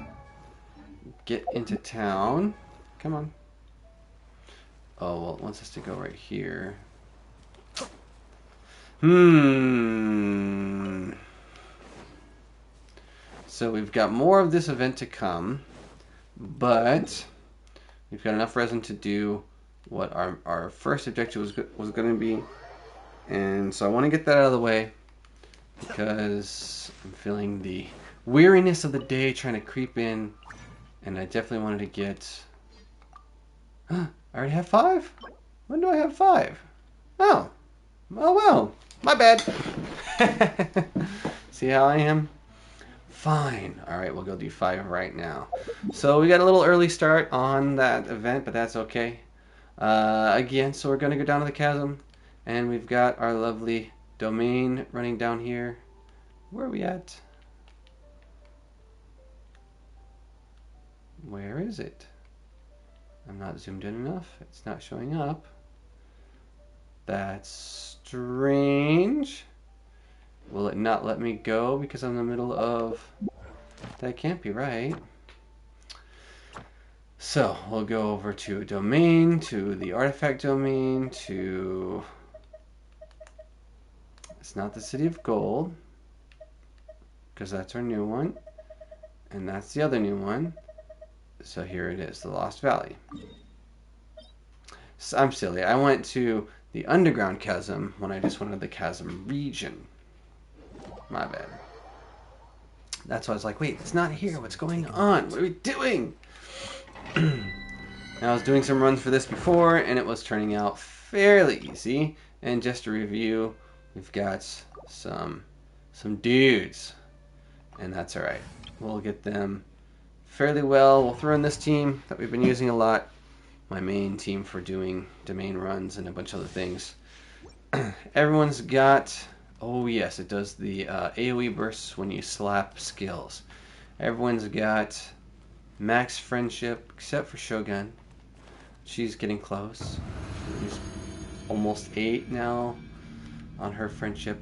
get into town. Come on. Oh, well, it wants us to go right here. So we've got more of this event to come, but we've got enough resin to do what our first objective was going to be. And so I want to get that out of the way because I'm feeling the weariness of the day trying to creep in, and I definitely wanted to get... I already have 5? When do I have 5? Oh. Oh well. My bad. See how I am? Fine. Alright, we'll go do 5 right now. So we got a little early start on that event, but that's okay. Again, so we're going to go down to the chasm, and we've got our lovely domain running down here. Where are we at? Where is it? I'm not zoomed in enough. It's not showing up. That's strange. Will it not let me go because I'm in the middle of... That can't be right. So, we'll go over to domain, to the artifact domain, to... It's not the City of Gold, because that's our new one. And that's the other new one. So here it is, the Lost Valley. So I'm silly. I went to the underground chasm when I just wanted the chasm region. My bad. That's why I was like, wait, it's not here. What's going on? What are we doing? I was doing some runs for this before, and it was turning out fairly easy. And just to review, we've got some dudes, and that's all right. We'll get them fairly well. We'll throw in this team that we've been using a lot, my main team for doing domain runs and a bunch of other things. Everyone's got, oh yes, it does the AoE bursts when you slap skills. Everyone's got max friendship except for Shogun. She's getting close. She's almost 8 now on her friendship.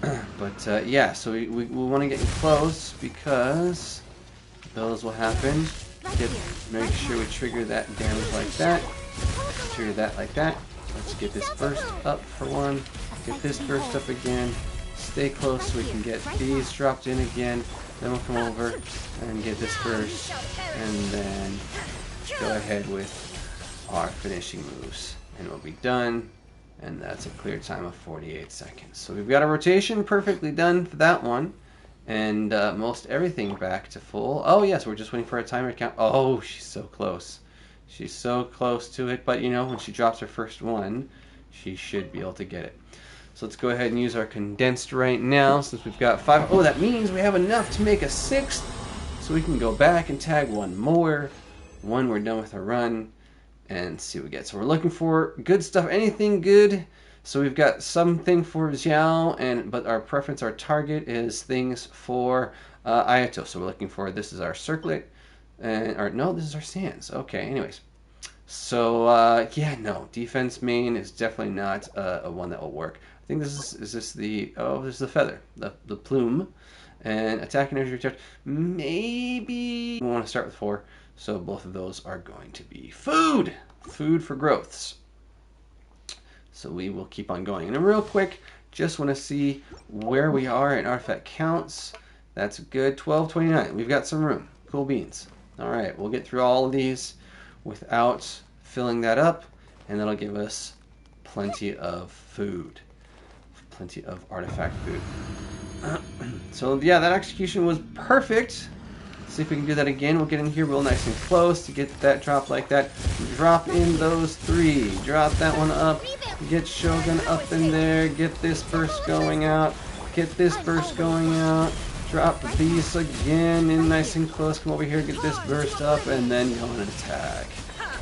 But yeah, so we want to get close because those will happen. Make sure we trigger that damage like that. Trigger that like that. Let's get this burst up for one. Get this burst up again. Stay close so we can get these dropped in again. Then we'll come over and get this burst. And then go ahead with our finishing moves. And we'll be done. And that's a clear time of 48 seconds. So we've got a rotation perfectly done for that one. And most everything back to full. Oh yes, we're just waiting for a timer count. Oh, she's so close. She's so close to it, but you know, when she drops her first one, she should be able to get it. So let's go ahead and use our condensed right now, since we've got 5. Oh, that means we have enough to make a 6th, so we can go back and tag one more when we're done with our run and see what we get. So we're looking for good stuff, anything good. So we've got something for Xiao, but our preference, our target is things for Ayato. So we're looking for, this is our circlet, or no, this is our sands. Okay, anyways. So yeah, no, defense main is definitely not a one that will work. I think this is this the, oh, this is the feather, the plume, and attack and energy recharge. Maybe we want to start with 4, so both of those are going to be food for growths. So we will keep on going. And real quick, just want to see where we are in artifact counts. That's good, 1229. We've got some room. Cool beans. All right, we'll get through all of these without filling that up, and that'll give us plenty of food. Plenty of artifact food. So yeah, that execution was perfect. See if we can do that again. We'll get in here real nice and close to get that drop like that. Drop in those 3. Drop that one up. Get Shogun up in there. Get this burst going out. Get this burst going out. Drop these again in nice and close. Come over here, get this burst up, and then go on an attack.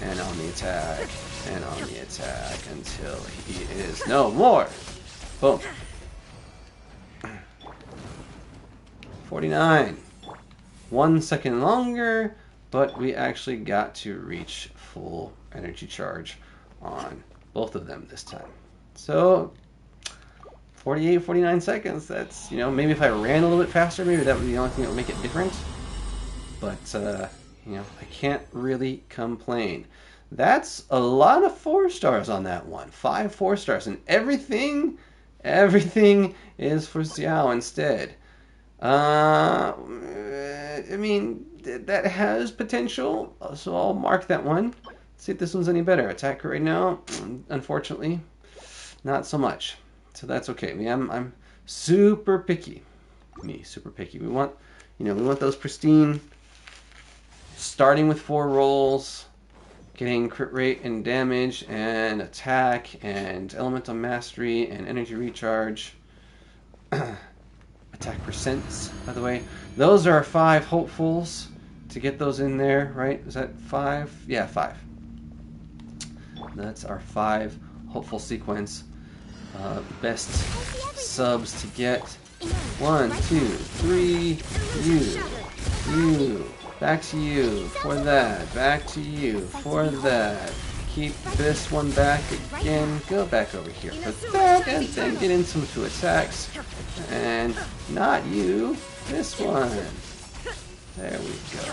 And on the attack. And on the attack until he is no more. Boom. 49. 1 second longer, but we actually got to reach full energy charge on both of them this time. So 48, 49 seconds. That's, you know, maybe if I ran a little bit faster, maybe that would be the only thing that would make it different. But, you know, I can't really complain. That's a lot of 4 stars on that one. 5 4 stars. And everything is for Xiao instead. I mean, that has potential, so I'll mark that one. See if this one's any better. Attack right now, unfortunately, not so much. So that's okay. I'm super picky. Super picky. We want, you know, we want those pristine, starting with 4 rolls, getting crit rate and damage and attack and elemental mastery and energy recharge. Attack percents, by the way. Those are 5 hopefuls to get those in there, right? Is that 5? Yeah, 5. That's our 5 hopeful sequence. Best subs to get. 1, 2, 3. You. Back to you for that. Back to you for that. Keep this one back again. Go back over here for that, and then get in some 2 attacks. And not you, this one. There we go.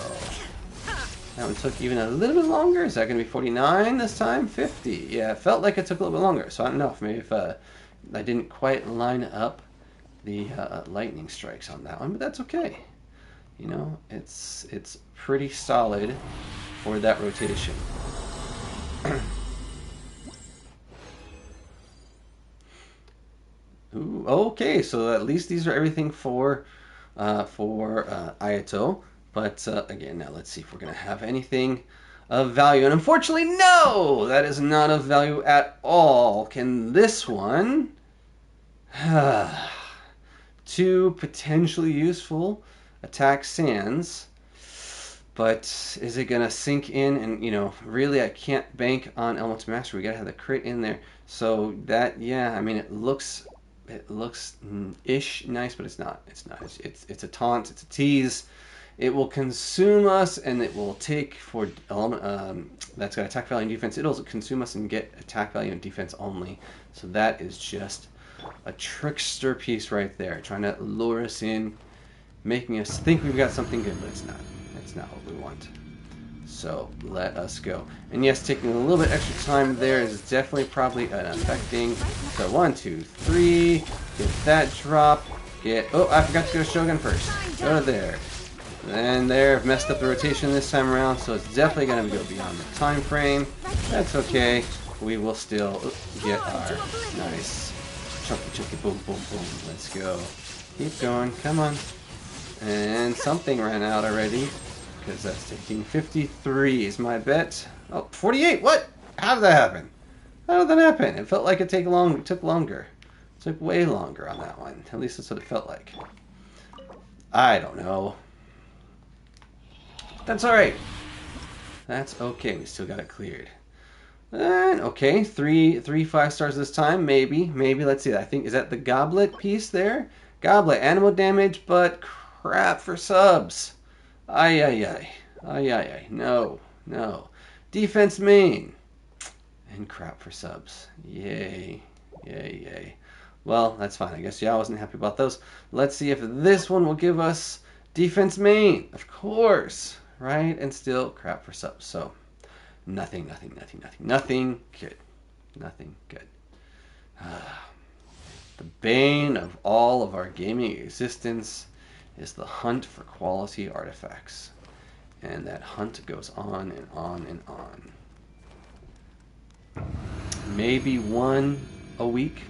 That one took even a little bit longer. Is that going to be 49 this time? 50. Yeah, it felt like it took a little bit longer. So I don't know if maybe if I didn't quite line up the lightning strikes on that one, but that's okay. You know, it's pretty solid for that rotation. Ooh, okay, so at least these are everything for Ayato. But again, now let's see if we're going to have anything of value. And unfortunately, no! That is not of value at all. Can this one... 2 potentially useful attack sands. But is it going to sink in? And, you know, really I can't bank on Elemental Mastery. We got to have the crit in there. So that, yeah, I mean, it looks ish nice, but it's not. It's not. It's a taunt. It's a tease. It will consume us, and it will take for element. That's got attack value and defense. It'll consume us and get attack value and defense only. So that is just a trickster piece right there, trying to lure us in, making us think we've got something good, but it's not. It's not what we want. So let us go. And yes, taking a little bit extra time there is definitely probably an affecting. So 1, 2, 3. Get that drop. Oh, I forgot to go to Shogun first. Go to there. And there, I've messed up the rotation this time around, so it's definitely going to go beyond the time frame. That's okay. We will still get our nice chunky boom, boom, boom. Let's go. Keep going. Come on. And something ran out already. because that's taking 53 is my bet. Oh, 48! What? How did that happen? How did that happen? It felt like it took longer. It took way longer on that one. At least that's what it felt like. I don't know. That's alright. That's okay. We still got it cleared. And okay, three 5-stars this time. Maybe. Let's see. I think, is that the goblet piece there? Goblet, animal damage, but crap for subs. Ay, ay, ay. Ay, ay, ay. No. Defense main. And crap for subs. Yay. Yay. Well, that's fine. I guess I wasn't happy about those. Let's see if this one will give us defense main. Of course. Right? And still crap for subs. So, nothing good. Nothing good. The bane of all of our gaming existence is the hunt for quality artifacts. And that hunt goes on and on and on. Maybe one a week,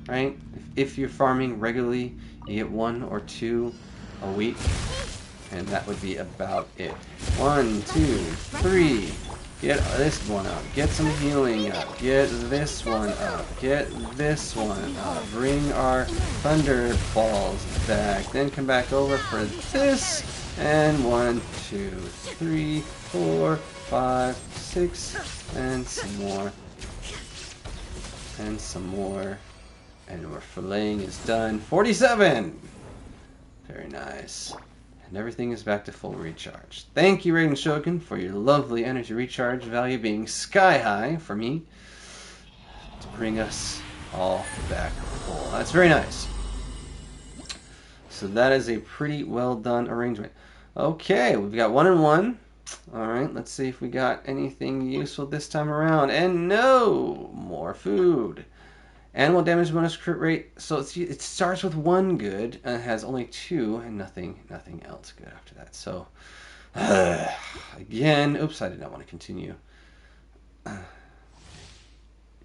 right? If you're farming regularly, you get 1 or 2 a week. And that would be about it. 1, 2, 3. Get this one up. Get some healing up. Get this one up. Get this one up. Bring our Thunderballs back. Then come back over for this. And 1, 2, 3, 4, 5, 6. And some more. And some more. And our filleting is done. 47! Very nice. And everything is back to full recharge. Thank you, Raiden Shogun, for your lovely energy recharge value being sky high for me to bring us all back full. That's very nice. So that is a pretty well done arrangement. Okay, we've got 1 and 1. Alright, let's see if we got anything useful this time around. And no! More food. Animal damage bonus crit rate. So it starts with 1 good and has only 2 and nothing else good after that. So again, oops, I did not want to continue.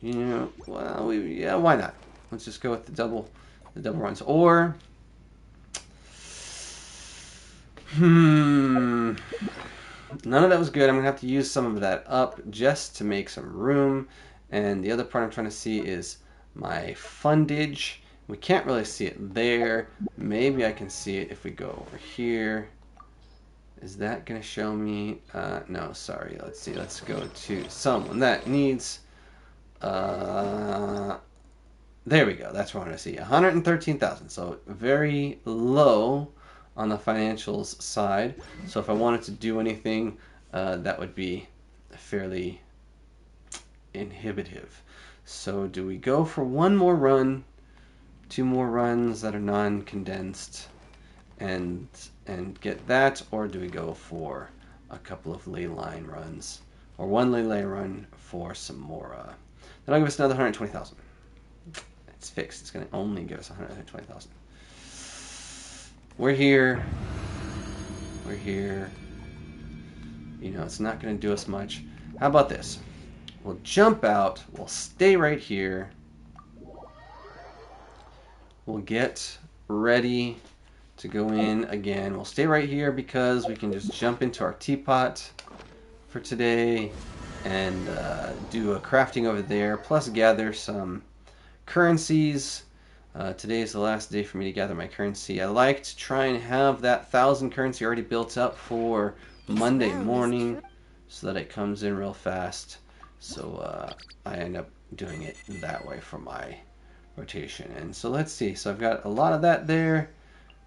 Well, yeah, why not? Let's just go with the double runs. Or none of that was good. I'm gonna have to use some of that up just to make some room. And the other part I'm trying to see is my fundage. We can't really see it there. Maybe I can see it if we go over here. Is that going to show me? No, sorry. Let's see. Let's go to someone that needs... there we go. That's what I want to see. 113,000. So very low on the financials side. So if I wanted to do anything, that would be fairly inhibitive. So do we go for 1 more run, 2 more runs that are non-condensed, and get that, or do we go for a couple of ley line runs, or 1 ley line run for some more? That'll give us another 120,000. It's fixed. It's going to only give us 120,000. We're here. You know, it's not going to do us much. How about this? We'll jump out. We'll stay right here. We'll get ready to go in again. We'll stay right here because we can just jump into our teapot for today and do a crafting over there, plus gather some currencies. Today is the last day for me to gather my currency. I like to try and have that 1,000 currency already built up for Monday morning so that it comes in real fast. So I end up doing it that way for my rotation. And so let's see. So I've got a lot of that there.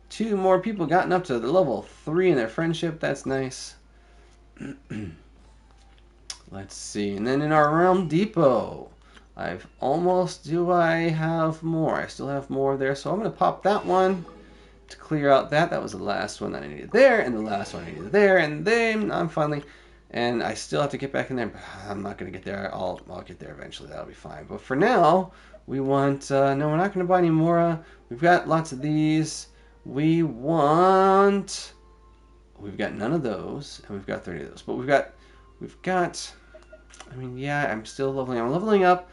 2 more people gotten up to the level 3 in their friendship. That's nice. Let's see. And then in our realm depot, I've almost... Do I have more? I still have more there. So I'm going to pop that one to clear out that. That was the last one that I needed there. And the last one I needed there. And then I'm finally... And I still have to get back in there. I'm not going to get there. I'll get there eventually. That'll be fine. But for now, we want... no, we're not going to buy any more. We've got lots of these. We want... We've got none of those. And we've got 30 of those. But we've got... I mean, yeah, I'm still leveling. I'm leveling up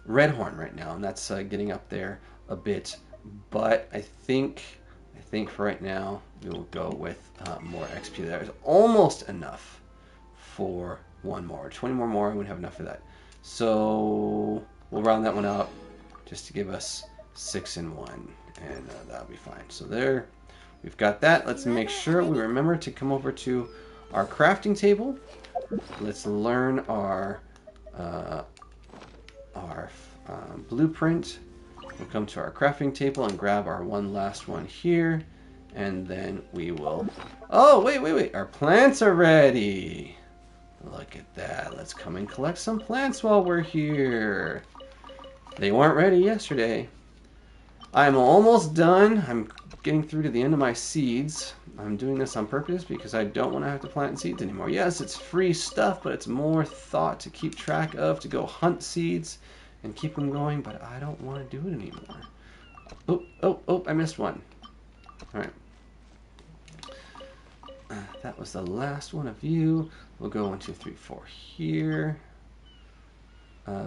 Redhorn right now. And that's getting up there a bit. But I think think for right now we will go with more XP. There's almost enough for one more. 20 more, we wouldn't have enough for that. So we'll round that one out just to give us 6 in 1, and that'll be fine. So there, we've got that. Let's make sure we remember to come over to our crafting table. Let's learn our blueprint. We'll come to our crafting table and grab our one last one here, and then we will... Oh, wait. Our plants are ready. Look at that. Let's come and collect some plants while we're here. They weren't ready yesterday. I'm almost done. I'm getting through to the end of my seeds. I'm doing this on purpose because I don't want to have to plant seeds anymore. Yes, it's free stuff, but it's more thought to keep track of, to go hunt seeds and keep them going, but I don't want to do it anymore. Oh, I missed one. Alright. That was the last one of you. We'll go 1, 2, 3, 4 here. Alright.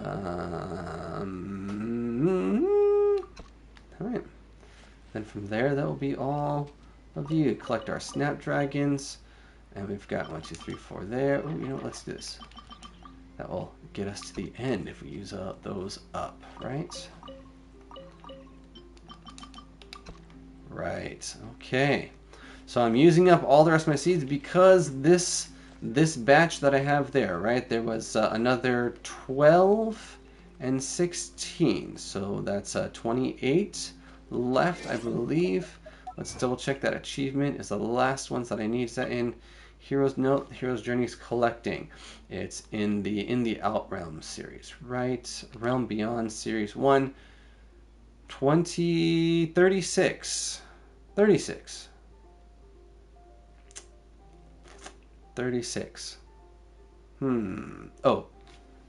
Then from there, that will be all of you. Collect our snapdragons. And we've got 1, 2, 3, 4 there. Oh, you know what? Let's do this. That will get us to the end if we use those up, right? Right. Okay. So I'm using up all the rest of my seeds because this batch that I have there, right? There was another 12 and 16. So that's 28 left, I believe. Let's double check that achievement is the last ones that I need. Is that in Hero's Note? Hero's Journey's collecting. It's in the Outrealm series, right? Realm Beyond series 1. 36. 36. Oh,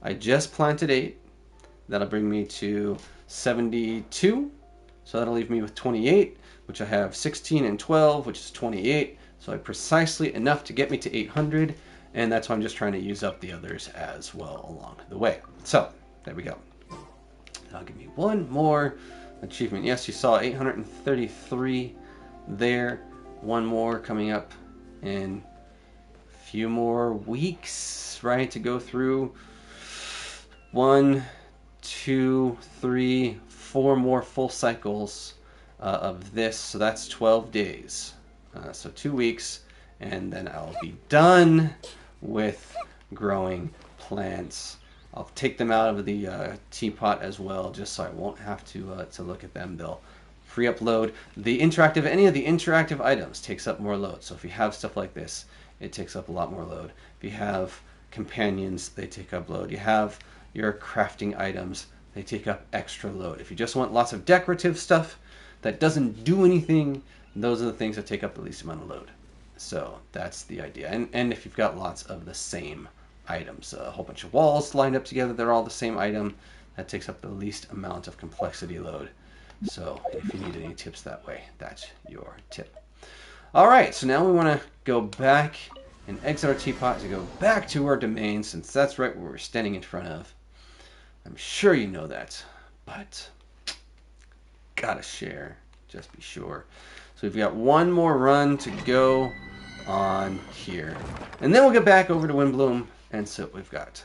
I just planted 8. That'll bring me to 72. So that'll leave me with 28, which I have 16 and 12, which is 28. So I have precisely enough to get me to 800. And that's why I'm just trying to use up the others as well along the way. So there we go. That'll give me one more achievement. Yes, you saw 833 there. One more coming up in a few more weeks, right? To go through 1, 2, 3, 4 more full cycles of this. So that's 12 days. So 2 weeks, and then I'll be done with growing plants. I'll take them out of the teapot as well, just so I won't have to look at them. They'll free up load. Any of the interactive items takes up more load. So if you have stuff like this, it takes up a lot more load. If you have companions, they take up load. You have your crafting items, they take up extra load. If you just want lots of decorative stuff that doesn't do anything, those are the things that take up the least amount of load. So that's the idea. And if you've got lots of the same items, a whole bunch of walls lined up together, they're all the same item, that takes up the least amount of complexity load. So if you need any tips that way, that's your tip. Alright, so now we want to go back and exit our teapot to go back to our domain, since that's right where we're standing in front of. I'm sure you know that, but gotta share, just be sure. So we've got one more run to go on here. And then we'll get back over to Windblume and see what we've got.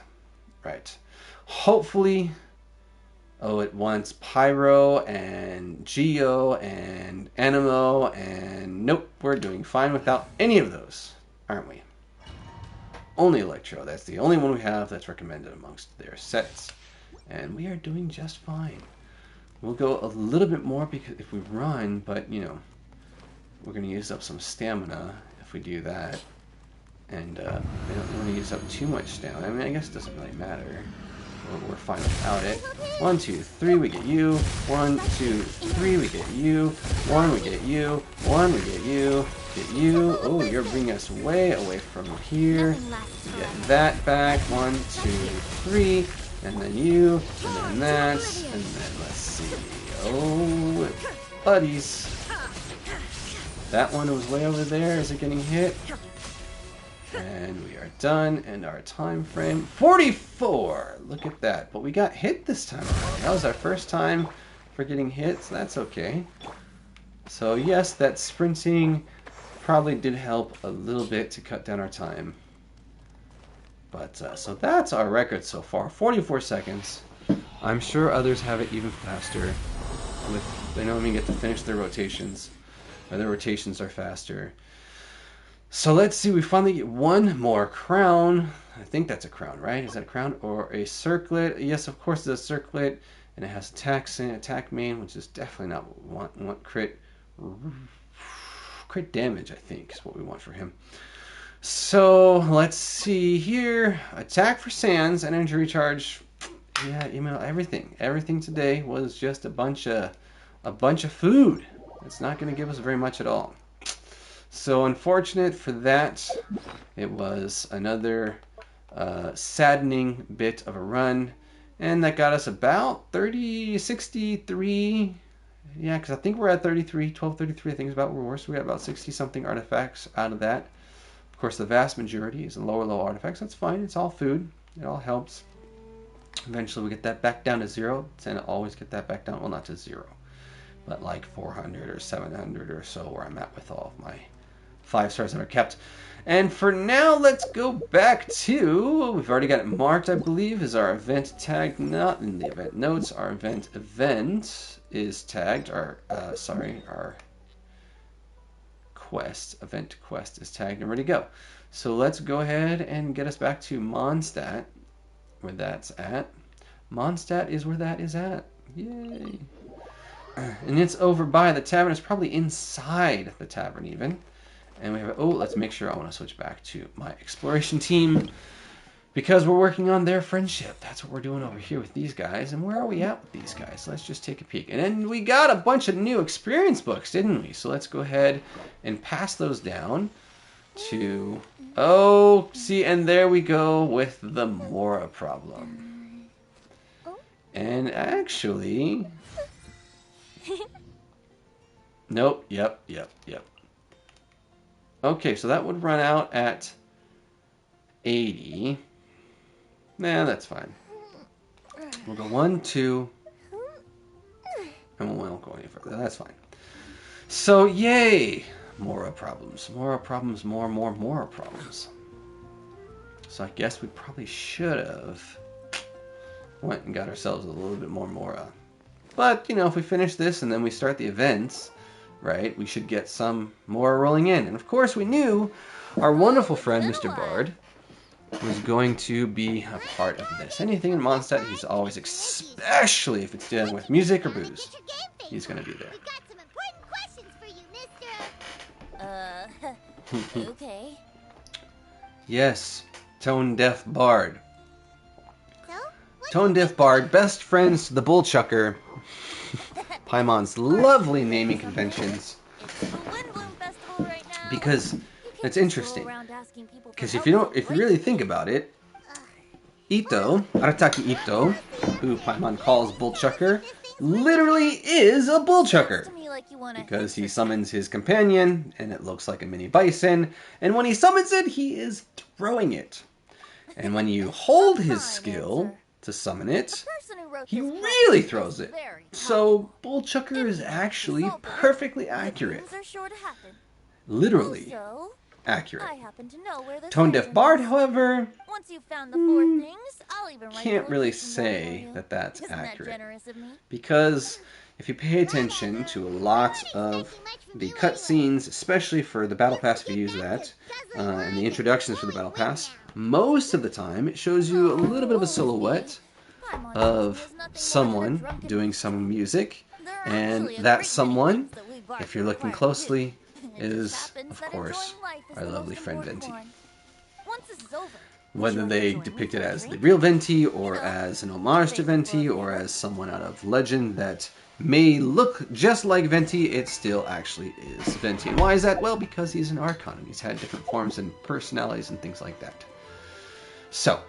Right. Hopefully, it wants Pyro and Geo and Animo, and nope, we're doing fine without any of those, aren't we? Only Electro. That's the only one we have that's recommended amongst their sets. And we are doing just fine. We'll go a little bit more because if we run, but you know, we're going to use up some stamina if we do that. And we don't want to use up too much stamina. I mean, I guess it doesn't really matter. We're fine without it. 1, 2, 3, we get you. 1, 2, 3, we get you. 1, we get you. 1, we get you. Get you. Oh, you're bringing us way away from here. Get that back. 1, 2, 3. And then you. And then that. And then let's see. Oh, buddies. That one was way over there. Is it getting hit? And we are done. And our time frame, 44. Look at that. But we got hit this time around. That was our first time for getting hit, so that's okay. So yes, that sprinting probably did help a little bit to cut down our time. But so that's our record so far, 44 seconds. I'm sure others have it even faster. They don't even get to finish their rotations, or their rotations are faster. So let's see, we finally get one more crown. I think that's a crown, right? Is that a crown or a circlet? Yes, of course it's a circlet, and it has attack main, which is definitely not what we want. Crit damage, I think, is what we want for him. So let's see here. Attack for Sans, energy recharge. Yeah, everything today was just a bunch of food. It's not going to give us very much at all. So unfortunate for that, it was another saddening bit of a run, and that got us about 63. Yeah, because I think we're at 1233. I think is about where we were. So we got about 60 something artifacts out of that. Of course, the vast majority is low artifacts. That's fine. It's all food. It all helps. Eventually, we get that back down to 0. Tend to always get that back down. Well, not to 0, but like 400 or 700 or so, where I'm at with all of my 5 stars that are kept. And for now, let's go back to, we've already got it marked, I believe, is our event tagged, not in the event notes. Our event is tagged, our event quest is tagged and ready to go. So let's go ahead and get us back to Mondstadt, where that's at. Mondstadt is where that is at. Yay. And it's over by the tavern. It's probably inside the tavern even. And we have, let's make sure I want to switch back to my exploration team, because we're working on their friendship. That's what we're doing over here with these guys. And where are we at with these guys? Let's just take a peek. And then we got a bunch of new experience books, didn't we? So let's go ahead and pass those down to, see, and there we go with the Mora problem. And actually, nope, yep. Okay, so that would run out at 80. Nah, that's fine. We'll go 1, 2, and we won't go any further. That's fine. So, yay! More problems. More problems. So I guess we probably should have went and got ourselves a little bit more Mora. But, if we finish this and then we start the events, right, we should get some more rolling in. And of course we knew our wonderful friend Mr. Bard was going to be a part of this. Anything in Mondstadt, he's always, especially if it's dealing with music or booze, he's going to be there. We got some important questions for you, mister. Okay. Yes, Tone Deaf Bard. So, Tone Deaf Bard, best friends to the Bullchucker. Paimon's lovely naming conventions. It's the Windblume Festival right now. Because it's interesting. Go around asking people for Because help if you is really think about it, Arataki Ito, who Paimon calls Bullchucker, literally is a Bullchucker. to me like you wanna Because he summons his companion, and it looks like a mini bison, and when he summons it, he is throwing it. And when you hold his skill to summon it, person who wrote he this book really is throws it. very So Bullchucker is actually perfectly accurate. Things are sure to happen. Literally Also, accurate. I happen to know where the Tone Deaf treasure Bard, is. however, Once you've found the 4 things, I'll even write can't the really location down say for you. that that's Isn't accurate. that generous of me? Because if you pay attention to a lot of the cutscenes, especially for the Battle Pass, if you use that, and the introductions for the Battle Pass, most of the time it shows you a little bit of a silhouette of someone doing some music, and that someone, if you're looking closely, is, of course, our lovely friend Venti. Once this is over, Whether they depict it as the real Venti, or as an homage to Venti, or as someone out of legend that may look just like Venti, it still actually is Venti. And why is that? Well, because he's an Archon, and he's had different forms and personalities and things like that. So,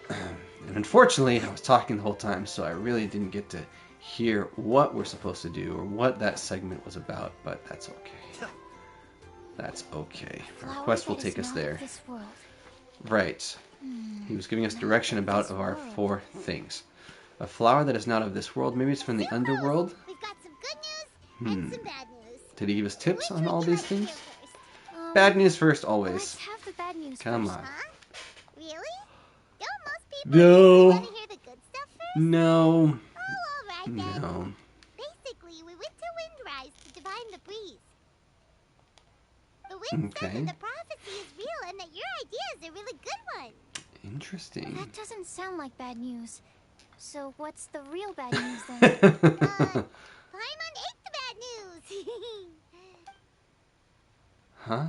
and unfortunately, I was talking the whole time, so I really didn't get to hear what we're supposed to do, or what that segment was about, but that's okay. That's okay. Our quest will take us there. Right. He was giving us direction about of our 4 things. A flower that is not of this world. Maybe it's from the underworld. We've got some good news and some bad news. Did he give us tips on all these things? Um, Bad news first, let's always. have the bad news Come first. on. Huh? Really? Don't most people No. usually want to hear the good stuff first? No. Oh, alright then. No. Basically, we went to Windrise to divine the breeze. The wind said Okay. that the prophecy is real and that your idea is a really good one. Interesting. That doesn't sound like bad news. So what's the real bad news then? Paimon ate the bad news. Huh?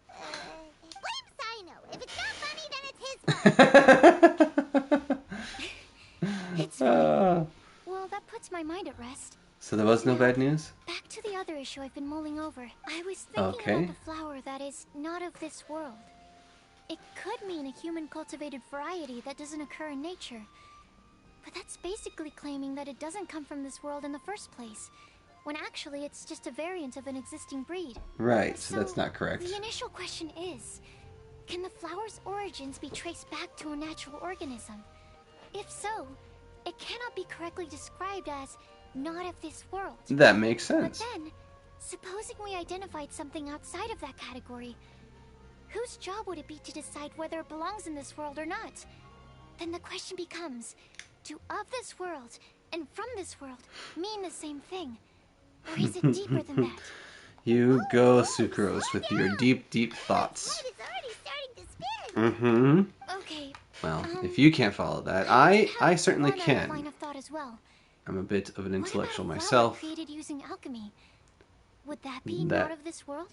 Blame Sino. If it's not funny, then it's his fault. It's fine. Well, that puts my mind at rest. So there was no bad news? Back to the other issue I've been mulling over. I was thinking Okay. about the flower that is not of this world. It could mean a human-cultivated variety that doesn't occur in nature. But that's basically claiming that it doesn't come from this world in the first place, when actually it's just a variant of an existing breed. Right, so that's not correct. The initial question is, can the flower's origins be traced back to a natural organism? If so, it cannot be correctly described as not of this world. That makes But sense. then, supposing we identified something outside of that category, whose job would it be to decide whether it belongs in this world or not? Then the question becomes, do of this world and from this world mean the same thing? Or is it deeper than that? You go, Sucrose, with your deep, deep thoughts. Light is already starting to spin. Mm-hmm. Okay. Well, if you can't follow that, I certainly One other can. line of thought as well. I'm a bit of an What intellectual about a flower myself. created using alchemy? Would that be That- not of this world?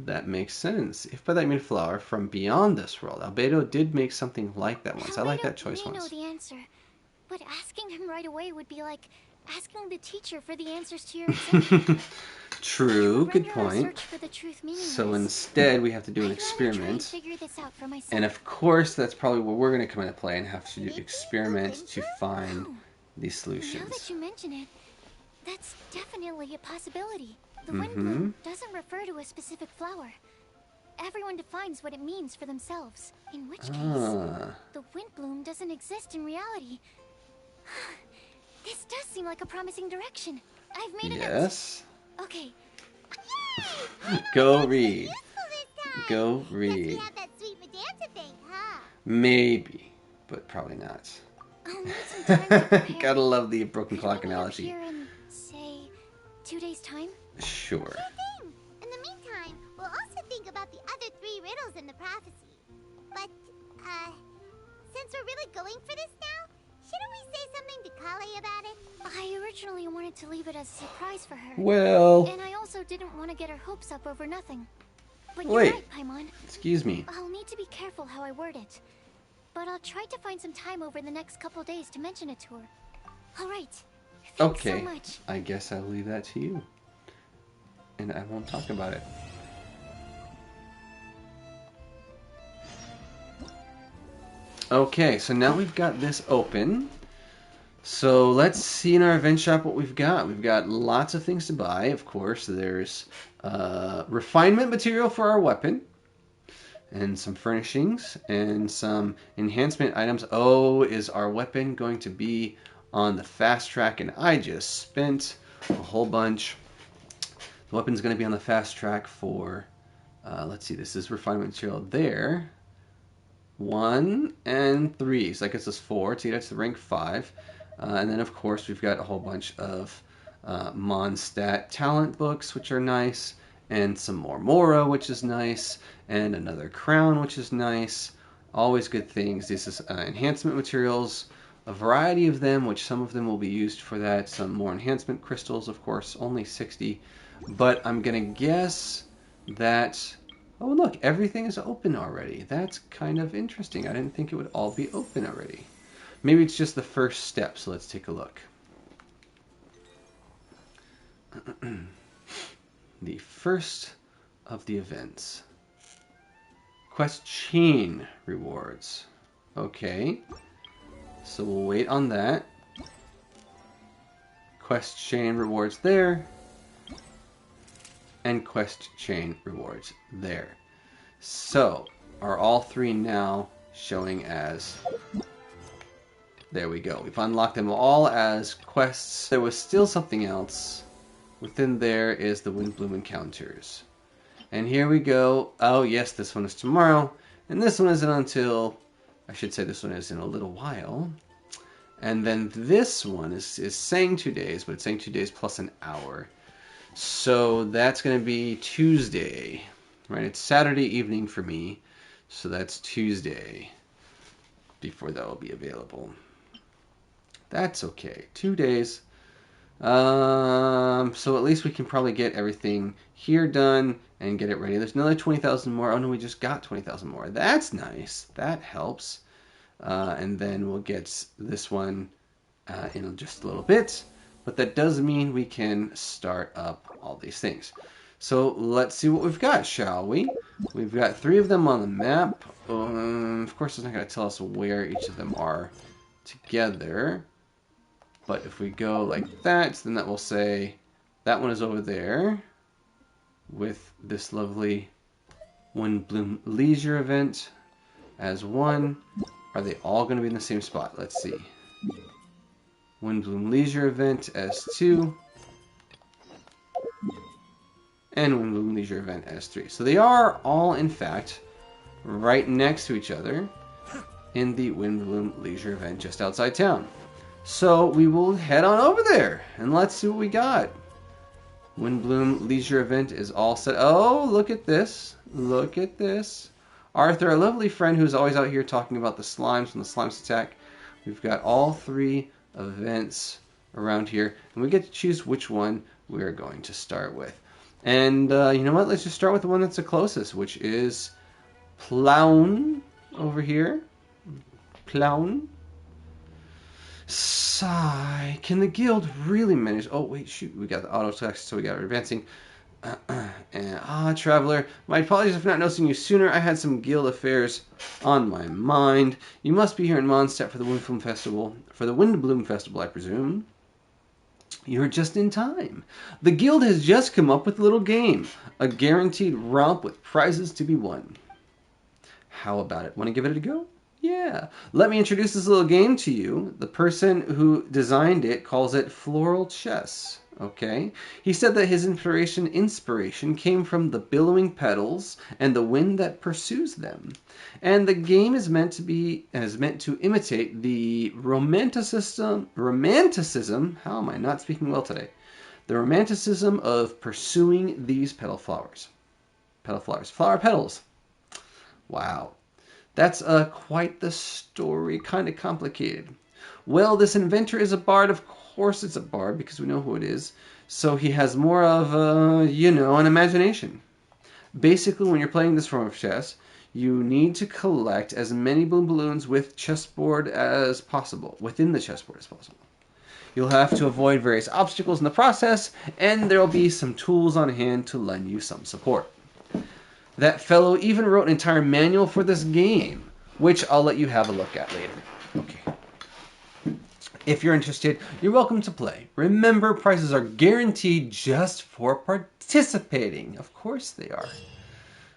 That makes sense. If by that you mean a flower from beyond this world. Albedo did make something like that once. I like that choice may know once. the answer, but asking him right away would be like asking the teacher for the answers to your exam. True, good Render our point. search for the truth meaningless. So instead, we have to do an I'd rather try and experiment. figure this out for myself. And of course, that's probably where we're going to come into play and have to do experiments to find Oh, these now that solutions. you mention it, that's definitely a possibility. The Mm-hmm. Windblume doesn't refer to a specific flower. Everyone defines what it means for themselves. In which case, Ah, the Windblume doesn't exist in reality. This does seem like a promising direction. I've made a note. yes. Okay, Go read. Useful this time. Go Guess we read. have that sweet madame to thank, huh? Maybe, but probably not. I'll need some time to prepare. Gotta love the broken clock Could we meet up analogy. here in, say, 2 days' time? Sure. Sure thing. In the meantime, we'll also think about the other 3 riddles in the prophecy. But, since we're really going for this now, shouldn't we say something to Kale about it? I originally wanted to leave it as a surprise for her. Well, And I also didn't want to get her hopes up over nothing. But you're Wait. right, Paimon. excuse me. I'll need to be careful how I word it. But I'll try to find some time over the next couple days to mention it to her. All right. Thanks Okay, so much. I guess I'll leave that to you. And I won't talk about it. Okay, so now we've got this open. So let's see in our event shop what we've got. We've got lots of things to buy, of course. There's refinement material for our weapon, and some furnishings, and some enhancement items. Oh, is our weapon going to be on the fast track? And I just spent a whole bunch. The weapon's going to be on the fast track for, let's see, this is refinement material there. 1 and 3, so that gets us 4. So that's the rank 5. And then, of course, we've got a whole bunch of Mondstadt talent books, which are nice, and some more Mora, which is nice, and another crown, which is nice. Always good things. This is enhancement materials, a variety of them, which some of them will be used for that. Some more enhancement crystals, of course, only 60. But I'm going to guess that... Oh, look, everything is open already. That's kind of interesting. I didn't think it would all be open already. Maybe it's just the first step, so let's take a look. The first of the events. Quest chain rewards. Okay. So we'll wait on that. Quest chain rewards there. And quest chain rewards there. So, are all 3 now showing as... There we go. We've unlocked them all as quests. There was still something else, within there is the Windblume encounters. And here we go. Oh, yes, this one is tomorrow. And this one isn't until, I should say this one is in a little while. And then this one is saying 2 days, but it's saying 2 days plus an hour. So that's going to be Tuesday, right? It's Saturday evening for me. So that's Tuesday before that will be available. That's okay. 2 days. So at least we can probably get everything here done and get it ready. There's another 20,000 more. Oh no, we just got 20,000 more. That's nice. That helps. And then we'll get this one in just a little bit. But that does mean we can start up all these things. So let's see what we've got, shall we? We've got 3 of them on the map. Of course, it's not going to tell us where each of them are together. But if we go like that, then that will say that one is over there with this lovely Windblume Leisure event as one. Are they all going to be in the same spot? Let's see. Windblume Leisure event as 2. And Windblume Leisure event as 3. So they are all, in fact, right next to each other in the Windblume Leisure event just outside town. So we will head on over there and let's see what we got. Windblume Leisure event is all set. Oh, look at this. Look at this. Arthur, a lovely friend who's always out here talking about the slimes and the slimes attack. We've got all 3 events around here, and we get to choose which one we're going to start with. And you know what? Let's just start with the one that's the closest, which is Plown over here. Plown. Sigh. Can the guild really manage? Oh, wait, shoot. We got the auto text, so we got advancing. Traveler. My apologies for not noticing you sooner. I had some guild affairs on my mind. You must be here in Mondstadt for the Windblume Festival. For the Windblume Festival, I presume. You're just in time. The guild has just come up with a little game. A guaranteed romp with prizes to be won. How about it? Want to give it a go? Yeah. Let me introduce this little game to you. The person who designed it calls it floral chess. Okay? He said that his inspiration came from the billowing petals and the wind that pursues them. And the game is meant to imitate the romanticism, how am I not speaking well today? The romanticism of pursuing these flower petals. Wow. That's quite the story, kind of complicated. Well, this inventor is a bard. Of course it's a bard, because we know who it is. So he has more of, an imagination. Basically, when you're playing this form of chess, you need to collect as many bloom balloons within the chessboard as possible. You'll have to avoid various obstacles in the process, and there'll be some tools on hand to lend you some support. That fellow even wrote an entire manual for this game, which I'll let you have a look at later. Okay. If you're interested, you're welcome to play. Remember, prizes are guaranteed just for participating. Of course they are.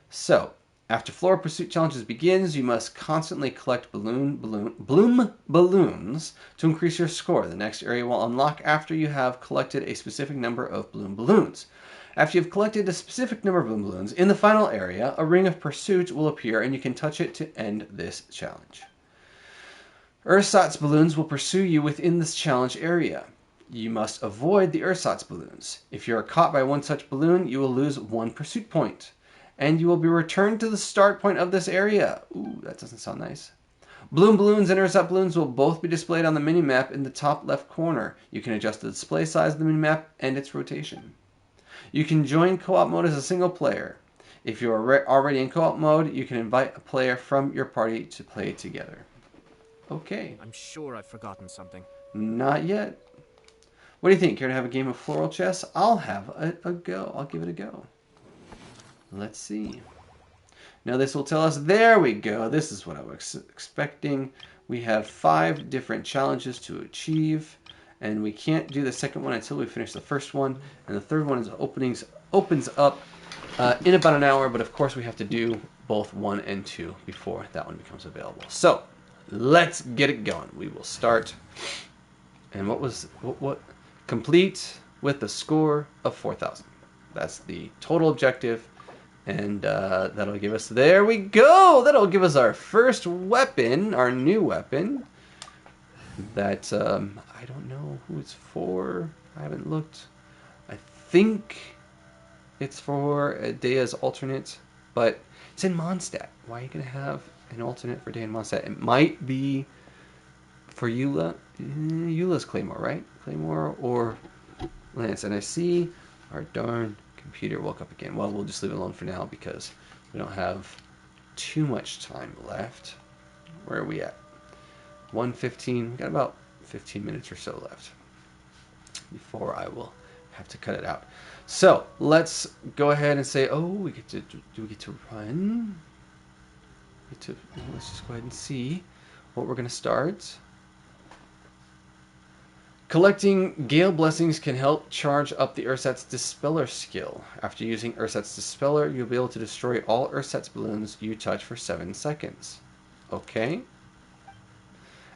So, after Floral Pursuit Challenges begins, you must constantly collect bloom balloons to increase your score. The next area will unlock after you have collected a specific number of bloom balloons. After you've collected a specific number of bloom balloons, in the final area, a ring of pursuit will appear and you can touch it to end this challenge. Ersatz balloons will pursue you within this challenge area. You must avoid the ersatz balloons. If you are caught by one such balloon, you will lose 1 pursuit point. And you will be returned to the start point of this area. Ooh, that doesn't sound nice. Bloom balloons and ersatz balloons will both be displayed on the minimap in the top left corner. You can adjust the display size of the minimap and its rotation. You can join co-op mode as a single player. If you are already in co-op mode, you can invite a player from your party to play together. Okay. I'm sure I've forgotten something. Not yet. What do you think? Care to have a game of floral chess? I'll have a go. I'll give it a go. Let's see. Now this will tell us, there we go. This is what I was expecting. We have 5 different challenges to achieve. And we can't do the second one until we finish the first one. And the third one opens up in about an hour. But of course we have to do both 1 and 2 before that one becomes available. So let's get it going. We will start. And what complete with a score of 4,000. That's the total objective. And that'll give us, there we go! That'll give us our first weapon, our new weapon. That, I don't know who it's for. I haven't looked. I think it's for Dea's alternate, but it's in Mondstadt. Why are you going to have an alternate for Dea in Mondstadt? It might be for Eula. Eula's Claymore, right? Claymore or Lance. And I see our darn computer woke up again. Well, we'll just leave it alone for now because we don't have too much time left. Where are we at? 1:15. We got about 15 minutes or so left before I will have to cut it out. So let's go ahead and say, oh, we get to, do we get to run? Let's just go ahead and see what we're going to start. Collecting Gale Blessings can help charge up the Ursat's Dispeller skill. After using Ursat's Dispeller, you'll be able to destroy all Ursat's balloons you touch for 7 seconds. Okay.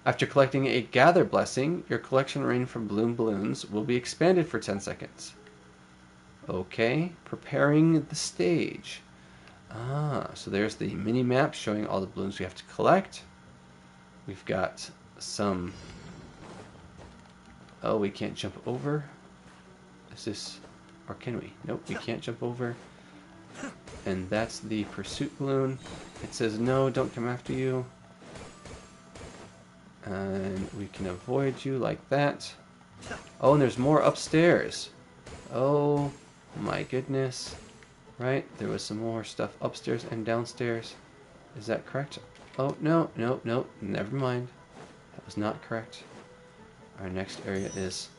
After collecting a Gather Blessing, your collection range from Bloom Balloons will be expanded for 10 seconds. Okay. Preparing the stage. So there's the mini-map showing all the balloons we have to collect. We've got some... Oh, we can't jump over? Is this... Or can we? Nope, we can't jump over. And that's the pursuit balloon. It says, no, don't come after you. And we can avoid you like that. Oh, and there's more upstairs. Oh, my goodness. Right, there was some more stuff upstairs and downstairs. Is that correct? Oh, no, no, no, never mind. That was not correct. Our next area is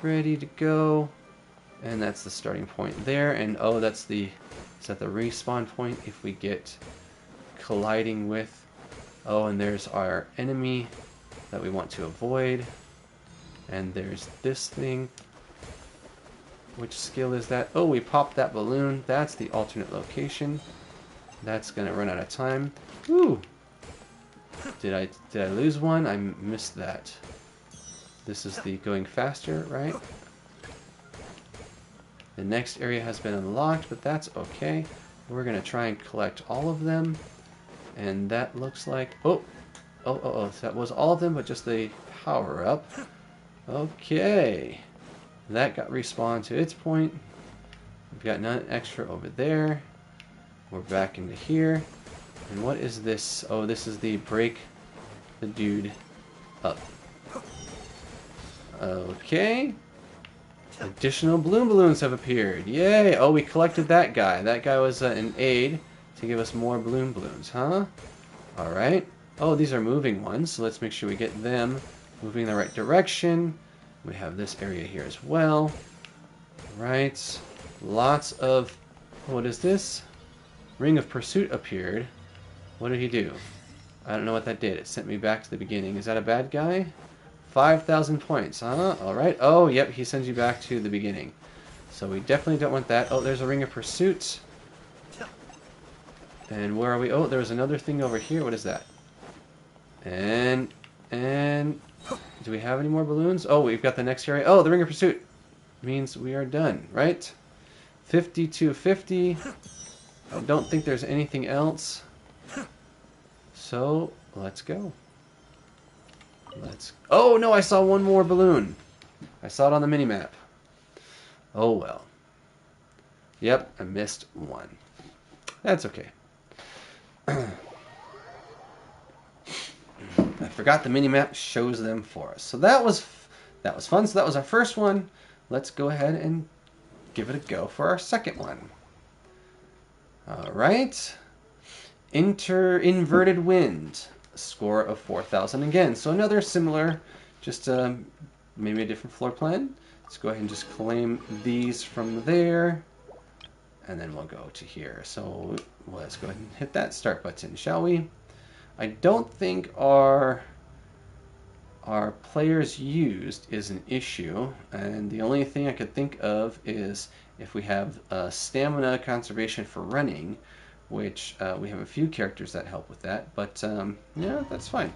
ready to go. And that's the starting point there. And oh, that's the, is that the respawn point if we get colliding with. Oh, and there's our enemy that we want to avoid. And there's this thing. Which skill is that? Oh, we popped that balloon. That's the alternate location. That's gonna run out of time. Ooh! Did I lose one? I missed that. This is the going faster, right? The next area has been unlocked, but that's okay. We're gonna try and collect all of them. And that looks like... Oh! So that was all of them, but just the power-up. Okay. That got respawned to its point. We've got none extra over there. We're back into here. And what is this? Oh, this is the break the dude up. Okay. Additional bloom balloons have appeared. Yay! Oh, we collected that guy. That guy was an aid to give us more bloom balloons, huh? Alright. Oh, these are moving ones, so let's make sure we get them moving in the right direction. We have this area here as well. Right. Lots of... What is this? Ring of Pursuit appeared. What did he do? I don't know what that did. It sent me back to the beginning. Is that a bad guy? 5,000 points, huh? Alright. Oh, yep, he sends you back to the beginning. So we definitely don't want that. Oh, there's a Ring of Pursuit. And where are we? Oh, there's another thing over here. What is that? And... Do we have any more balloons? Oh, we've got the next area. Oh, the Ring of Pursuit means we are done, right? 50-50. I don't think there's anything else. So, let's go. Oh, no, I saw one more balloon. I saw it on the mini-map. Oh, well. Yep, I missed one. That's okay. I forgot the mini-map shows them for us. So that was fun. So that was our first one. Let's go ahead and give it a go for our second one. Alright. Inverted Wind. A score of 4,000 again. So another similar, just maybe a different floor plan. Let's go ahead and just claim these from there. And then we'll go to here. So let's go ahead and hit that start button, shall we? I don't think our players used is an issue, and the only thing I could think of is if we have stamina conservation for running, which we have a few characters that help with that, but yeah, that's fine.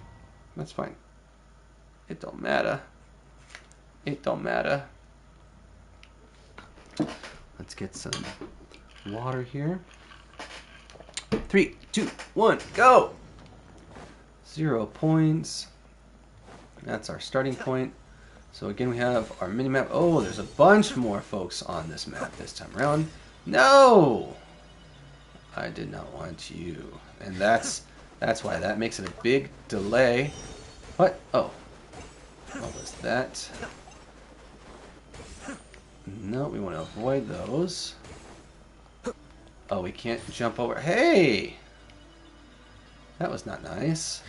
That's fine. It don't matter. It don't matter. Let's get some water here. 3, 2, 1, go! 0 points. That's our starting point. So again, we have our mini-map. Oh, there's a bunch more folks on this map this time around. No! I did not want you. And that's why that makes it a big delay. What? Oh. What was that? No, we want to avoid those. Oh, we can't jump over. Hey! That was not nice.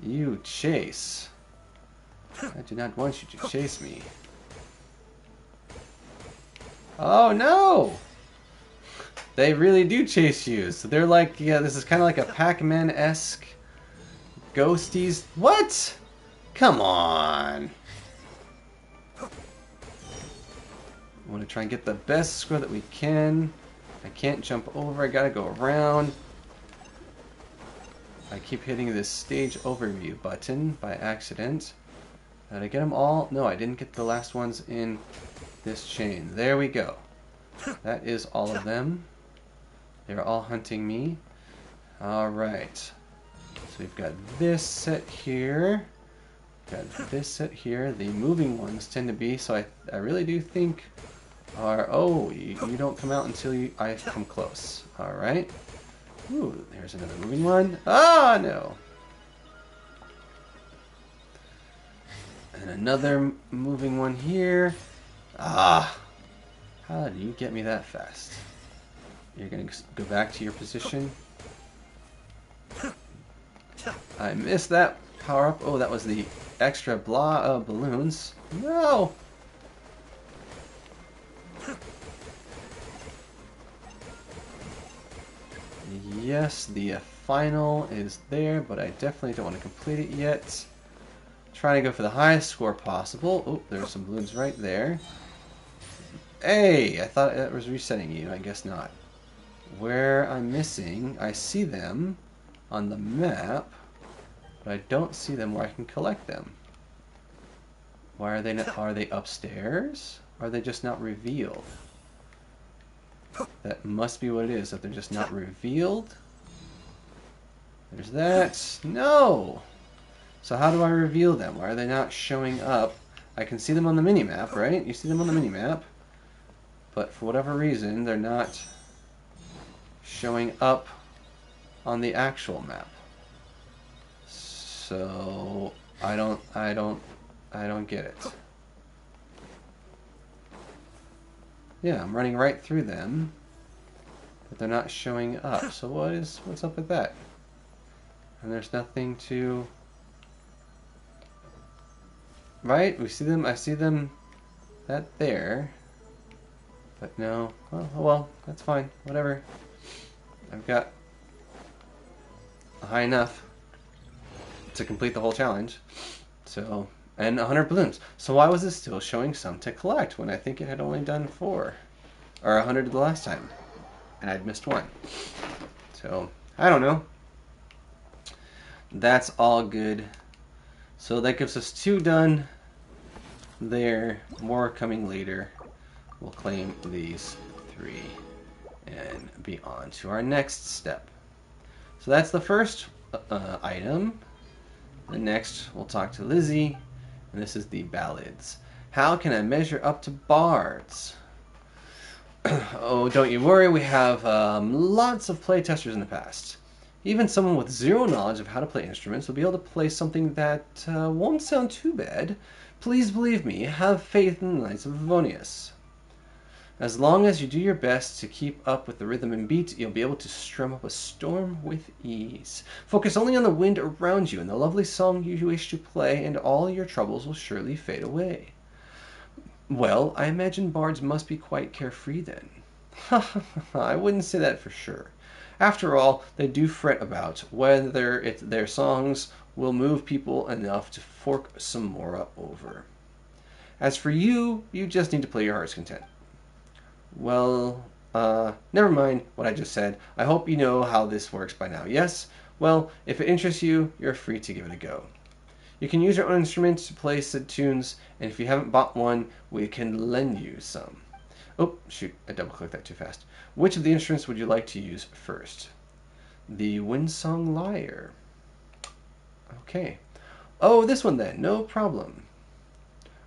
You chase. I do not want you to chase me. Oh no! They really do chase you. So they're like, yeah, this is kind of like a Pac-Man-esque ghosties. What? Come on. I want to try and get the best score that we can. I can't jump over. I gotta go around. I keep hitting this stage overview button by accident. Did I get them all? No, I didn't get the last ones in this chain. There we go. That is all of them. They're all hunting me. Alright. So we've got this set here. Got this set here. The moving ones tend to be, so I really do think are... Oh, you don't come out until I come close. Alright. Ooh, there's another moving one. Ah, no. And another moving one here. Ah. How did you get me that fast? You're going to go back to your position. I missed that power up. Oh, that was the extra blah of balloons. No! Yes, the final is there, but I definitely don't want to complete it yet. Trying to go for the highest score possible. Oh, there's some balloons right there. Hey, I thought it was resetting you. I guess not. Where I'm missing, I see them on the map, but I don't see them where I can collect them. Why are they not? Are they upstairs? Or are they just not revealed? That must be what it is, that they're just not revealed. There's that. No! So how do I reveal them? Why are they not showing up? I can see them on the minimap, right? You see them on the minimap. But for whatever reason, they're not showing up on the actual map. So I don't get it. Yeah, I'm running right through them, but they're not showing up. So what's up with that? And there's nothing to... Right? We see them, I see them that there. But no. Oh well, that's fine. Whatever. I've got high enough to complete the whole challenge. So, and 100 balloons. So why was it still showing some to collect when I think it had only done 4? Or 100 the last time. And I'd missed 1. So, I don't know. That's all good. So that gives us 2 done there. More coming later. We'll claim these 3 and be on to our next step. So that's the first item. The next, we'll talk to Lizzie, and this is the ballads. How can I measure up to bards? Oh, don't you worry, we have lots of playtesters in the past. Even someone with 0 knowledge of how to play instruments will be able to play something that won't sound too bad. Please believe me, have faith in the Knights of Favonius. As long as you do your best to keep up with the rhythm and beat, you'll be able to strum up a storm with ease. Focus only on the wind around you and the lovely song you wish to play, and all your troubles will surely fade away. Well, I imagine bards must be quite carefree then. I wouldn't say that for sure. After all, they do fret about whether their songs will move people enough to fork some more over. As for you, you just need to play your heart's content. Well, never mind what I just said. I hope you know how this works by now. Yes? Well, if it interests you, you're free to give it a go. You can use your own instruments to play said tunes, and if you haven't bought one, we can lend you some. Oh, shoot, I double-clicked that too fast. Which of the instruments would you like to use first? The Windsong Lyre. Okay. Oh, this one then, no problem.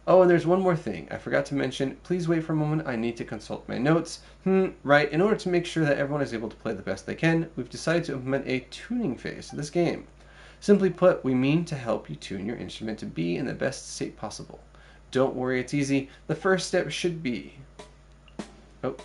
Oh, and there's one more thing. I forgot to mention, please wait for a moment, I need to consult my notes. Right, in order to make sure that everyone is able to play the best they can, we've decided to implement a tuning phase to this game. Simply put, we mean to help you tune your instrument to be in the best state possible. Don't worry, it's easy. The first step should be... Oh.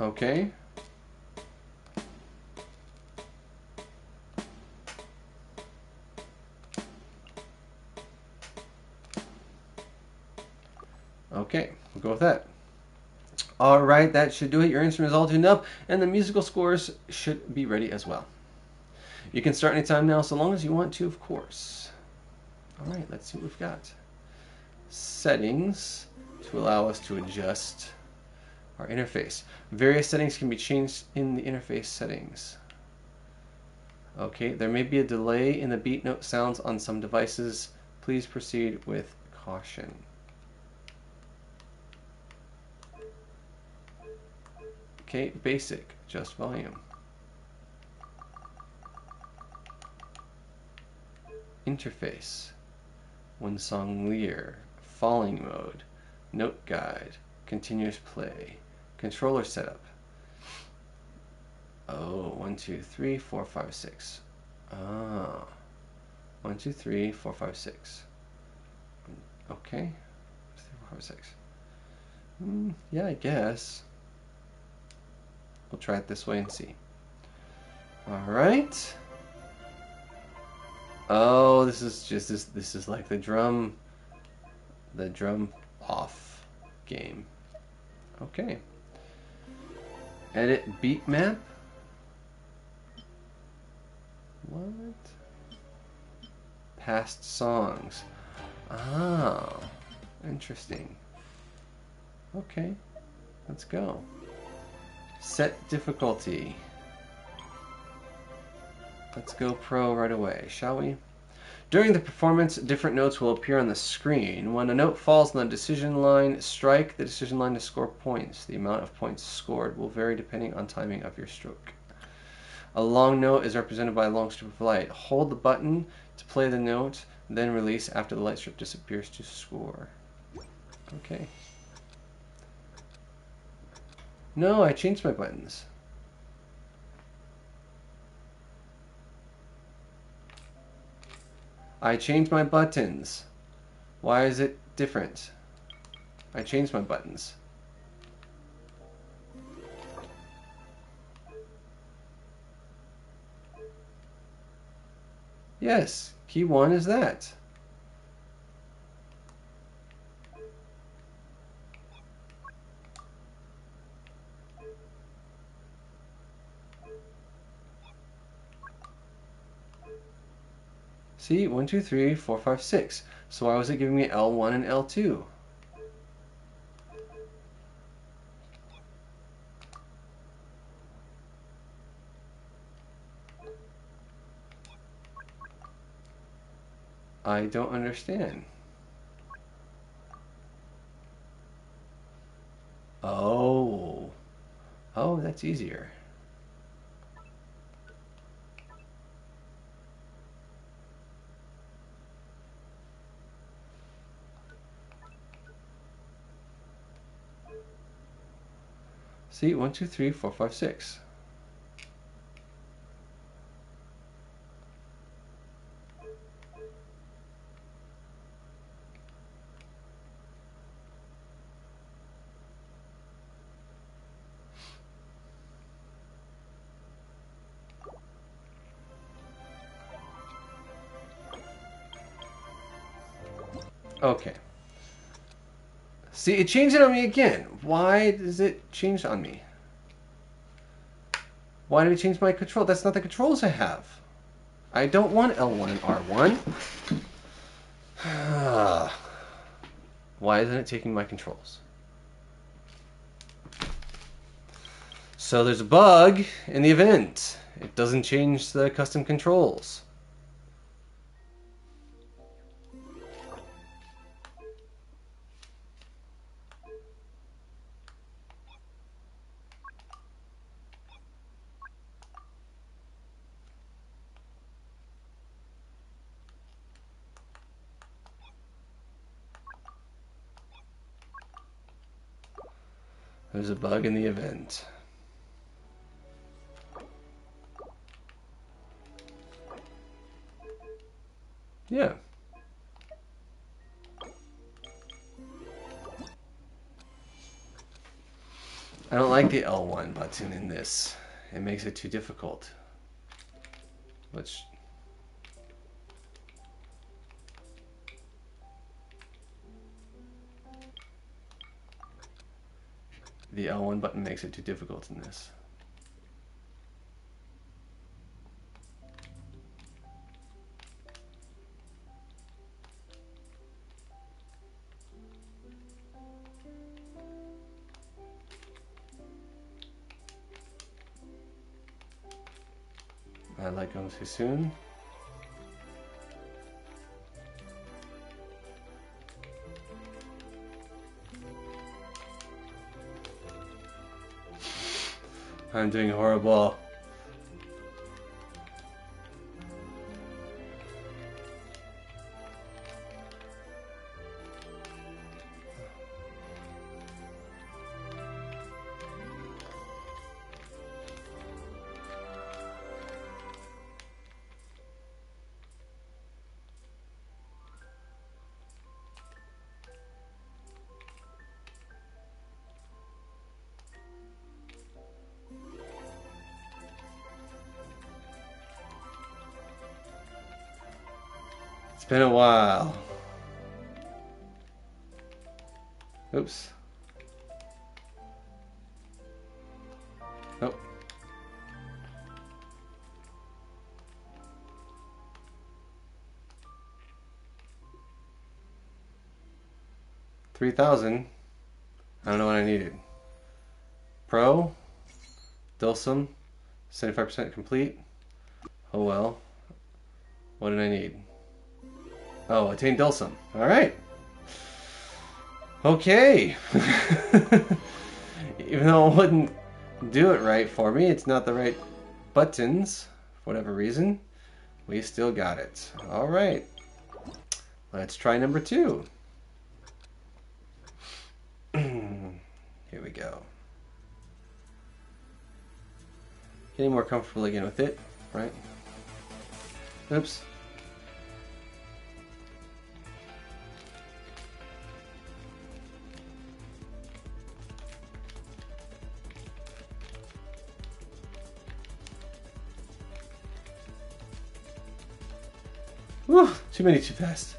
Okay. Okay, we'll go with that. Alright, that should do it. Your instrument is all tuned up, and the musical scores should be ready as well. You can start anytime now, so long as you want to, of course. Alright, let's see what we've got. Settings, to allow us to adjust our interface. Various settings can be changed in the interface settings. Okay, there may be a delay in the beat note sounds on some devices. Please proceed with caution. Okay, basic, just volume. Interface, Windsong Lyre, falling mode, note guide, continuous play, controller setup. Oh, 1, 2, 3, 4, 5, 6. Ah, 1, 2, 3, 4, 5, 6. Okay, 3, 4, 5, 6. Yeah, I guess. We'll try it this way and see. Alright. Oh, this is just this is like the drum off game. Okay. Edit beat map. What? Past songs. Oh, interesting. Okay, let's go. Set difficulty. Let's go pro right away, shall we? During the performance, different notes will appear on the screen. When a note falls on the decision line, strike the decision line to score points. The amount of points scored will vary depending on timing of your stroke. A long note is represented by a long strip of light. Hold the button to play the note, then release after the light strip disappears to score. Okay. No, I changed my buttons. I changed my buttons. Why is it different? I changed my buttons. Yes, key 1 is that. See, 1, 2, 3, 4, 5, 6. So why was it giving me L1 and L2? I don't understand. Oh. Oh, that's easier. See, 1, 2, 3, 4, 5, 6. Okay. See, it changed it on me again. Why does it change on me? Why did it change my control? That's not the controls I have. I don't want L1 and R1. Why isn't it taking my controls? So there's a bug in the event. It doesn't change the custom controls. There's a bug in the event. Yeah. I don't like the L1 button in this. It makes it too difficult. Which... The L1 button makes it too difficult in this. I like going too soon. I'm doing horrible. It's been a while. Oops. Oh. $3,000. I don't know what I needed. Pro. Dulcim. 75% complete. Oh well. What did I need? Oh, attain Dulcim. Alright. Okay. Even though it wouldn't do it right for me, it's not the right buttons, for whatever reason, we still got it. Alright. Let's try number 2. Here we go. Getting more comfortable again with it, right? Oops. Whew, too many too fast.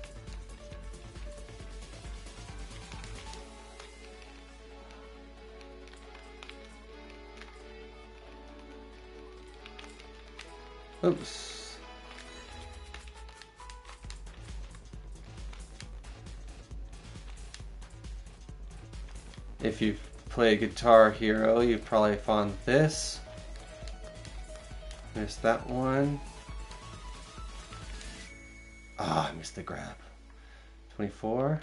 Oops. If you've played Guitar Hero, you've probably found this. Missed that one. Ah, I missed the grab. 24.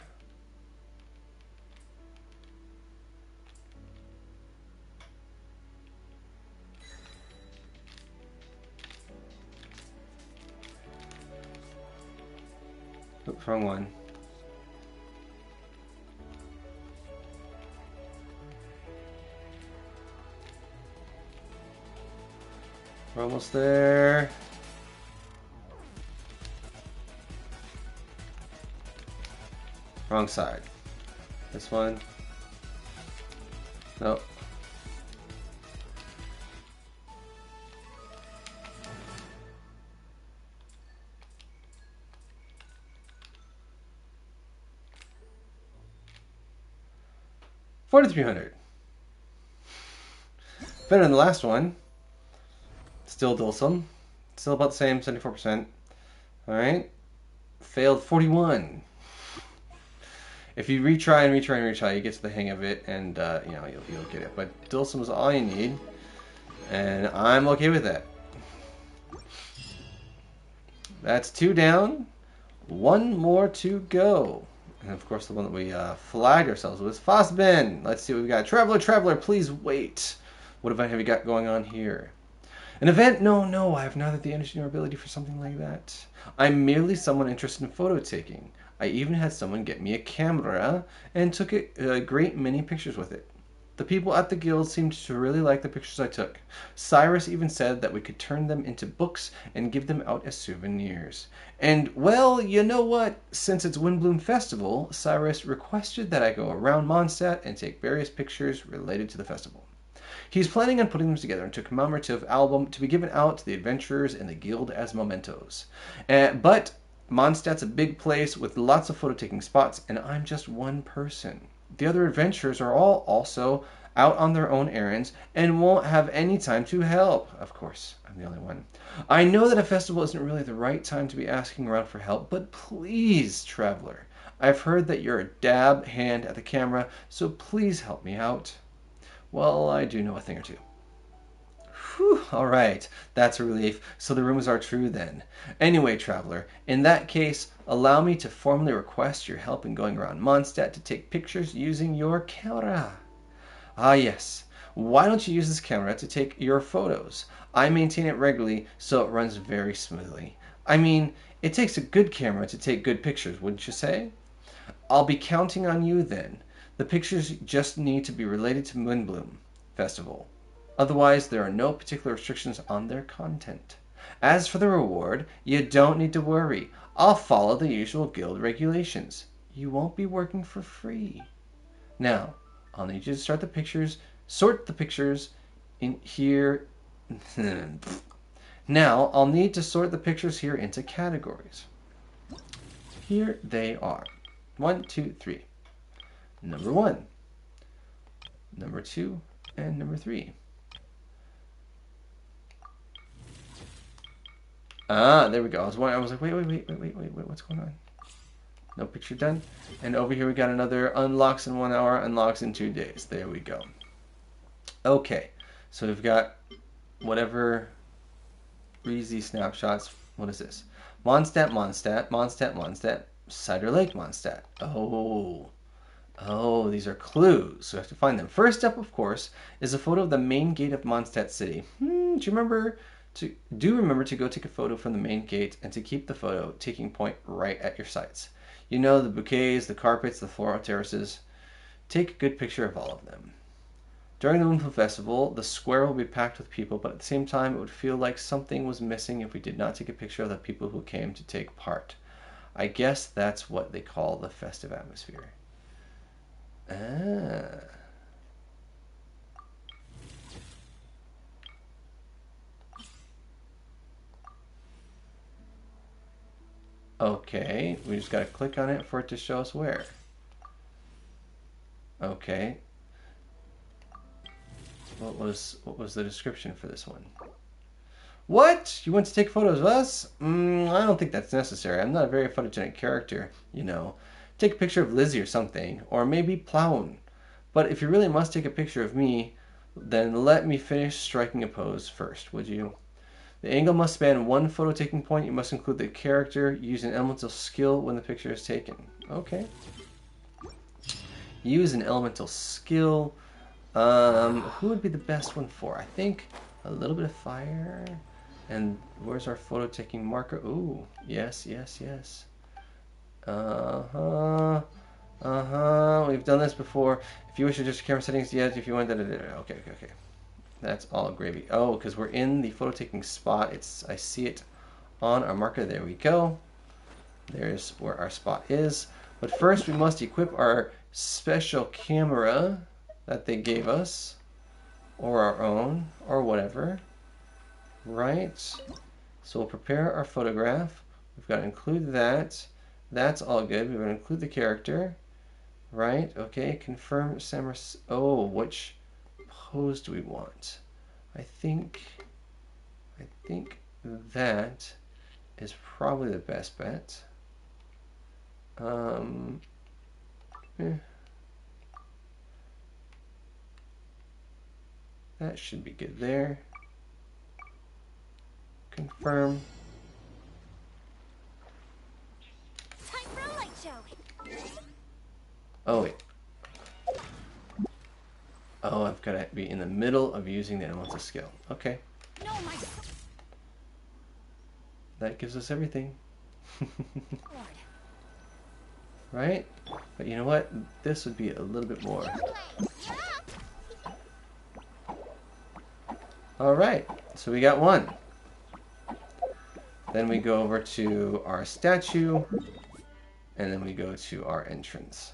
Oops, wrong one. We're almost there. Wrong side. This one. Nope. $4,300. Better than the last one. Still Dulcim. Still about the same, 74%. Alright. Failed 41. If you retry and retry and retry, you get to the hang of it, and you'll get it. But Dulcim is all you need, and I'm okay with that. That's 2 down. 1 more to go. And of course, the one that we flagged ourselves with is Fosbin. Let's see what we got. Traveler, please wait. What event have you got going on here? An event? No, I have neither the energy nor ability for something like that. I'm merely someone interested in photo taking. I even had someone get me a camera and took a great many pictures with it. The people at the guild seemed to really like the pictures I took. Cyrus even said that we could turn them into books and give them out as souvenirs. And, well, you know what? Since it's Windblume Festival, Cyrus requested that I go around Mondstadt and take various pictures related to the festival. He's planning on putting them together into a commemorative album to be given out to the adventurers in the guild as mementos. But Mondstadt's a big place with lots of photo-taking spots, and I'm just one person. The other adventurers are all also out on their own errands and won't have any time to help. Of course, I'm the only one. I know that a festival isn't really the right time to be asking around for help, but please, traveler, I've heard that you're a dab hand at the camera, so please help me out. Well, I do know a thing or two. Whew, all right, that's a relief. So the rumors are true then. Anyway, traveler, in that case, allow me to formally request your help in going around Mondstadt to take pictures using your camera. Ah, yes. Why don't you use this camera to take your photos? I maintain it regularly, so it runs very smoothly. I mean, it takes a good camera to take good pictures, wouldn't you say? I'll be counting on you then. The pictures just need to be related to Windblume Festival. Otherwise, there are no particular restrictions on their content. As for the reward, you don't need to worry. I'll follow the usual guild regulations. You won't be working for free. Now, I'll need you to sort the pictures in here. Now, I'll need to sort the pictures here into categories. Here they are. 1, 2, 3. Number 1, number 2, and number 3. Ah, there we go. I was like, wait, what's going on? No picture done. And over here we got another unlocks in 1 hour, unlocks in 2 days. There we go. Okay, so we've got whatever Breezy snapshots. What is this? Mondstadt, Cider Lake Mondstadt. Oh, these are clues, so we have to find them. First up, of course, is a photo of the main gate of Mondstadt City. Do remember to go take a photo from the main gate and to keep the photo taking point right at your sights. You know, the bouquets, the carpets, the floral terraces. Take a good picture of all of them. During the Windblume Festival, the square will be packed with people, but at the same time, it would feel like something was missing if we did not take a picture of the people who came to take part. I guess that's what they call the festive atmosphere. Ah. Okay, we just gotta click on it for it to show us where. Okay. What was the description for this one? What? You want to take photos of us? I don't think that's necessary. I'm not a very photogenic character, you know. Take a picture of Lizzie or something, or maybe Plown. But if you really must take a picture of me, then let me finish striking a pose first, would you? The angle must span one photo taking point. You must include the character. Use an elemental skill when the picture is taken. Okay. Use an elemental skill. Who would be the best one for? I think a little bit of fire. And where's our photo taking marker? Ooh, yes. We've done this before. If you wish to adjust camera settings, yes. If you want, okay. That's all gravy. Oh, because we're in the photo taking spot. I see it on our marker. There we go. There's where our spot is. But first, we must equip our special camera that they gave us, or our own, or whatever. Right. So we'll prepare our photograph. We've got to include that. That's all good. We're going to include the character. Right. Okay. Confirm Samus. Oh, which pose do we want? I think think that is probably the best bet. That should be good there. Confirm. Time for a light show. Oh, wait. Oh, I've got to be in the middle of using the elemental skill. Okay. No, my That gives us everything. lord. Right? But you know what? This would be a little bit more. Alright, so we got one. Then we go over to our statue, and then we go to our entrance.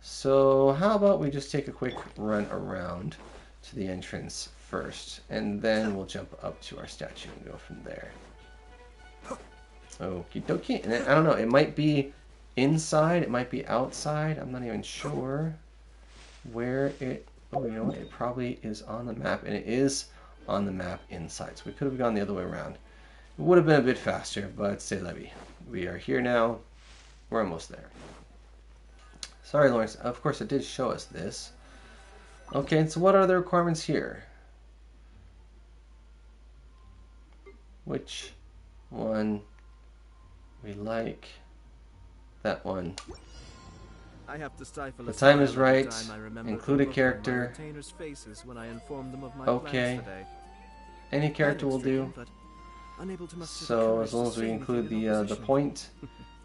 So how about we just take a quick run around to the entrance first, and then we'll jump up to our statue and go from there. Okie dokie. And I don't know, it might be inside, it might be outside, I'm not even sure where it... Oh, you know what? It probably is on the map, and it is on the map inside. So we could have gone the other way around. It would have been a bit faster, but c'est la vie. We are here now. We're almost there. Sorry, Lawrence. Of course, it did show us this. Okay, so what are the requirements here? Which one we like? That one. I have to stifle The a time smile is every right. time I remember Include the a look on my character. retainers' faces when I inform them of my Okay. plans today. Any character will do. But unable to muster the So courage as long to as we say include anything in the opposition. point,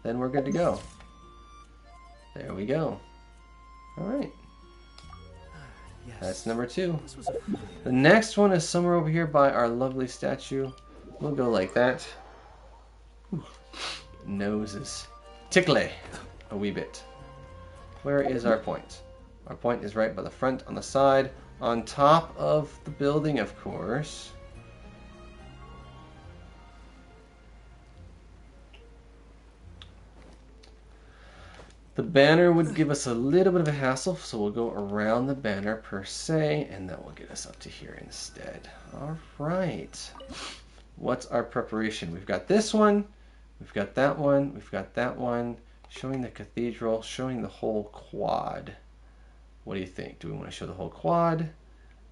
then we're good to go. There we go. All right. Yes. That's number 2. This was a The next one is somewhere over here by our lovely statue. We'll go like that. Ooh. Nose is tickly a wee bit. Where is our point? Our point is right by the front, on the side, on top of the building, of course. The banner would give us a little bit of a hassle, so we'll go around the banner per se, and that will get us up to here instead. All right. What's our preparation? We've got this one, we've got that one, we've got that one, showing the cathedral, showing the whole quad. What do you think? Do we want to show the whole quad?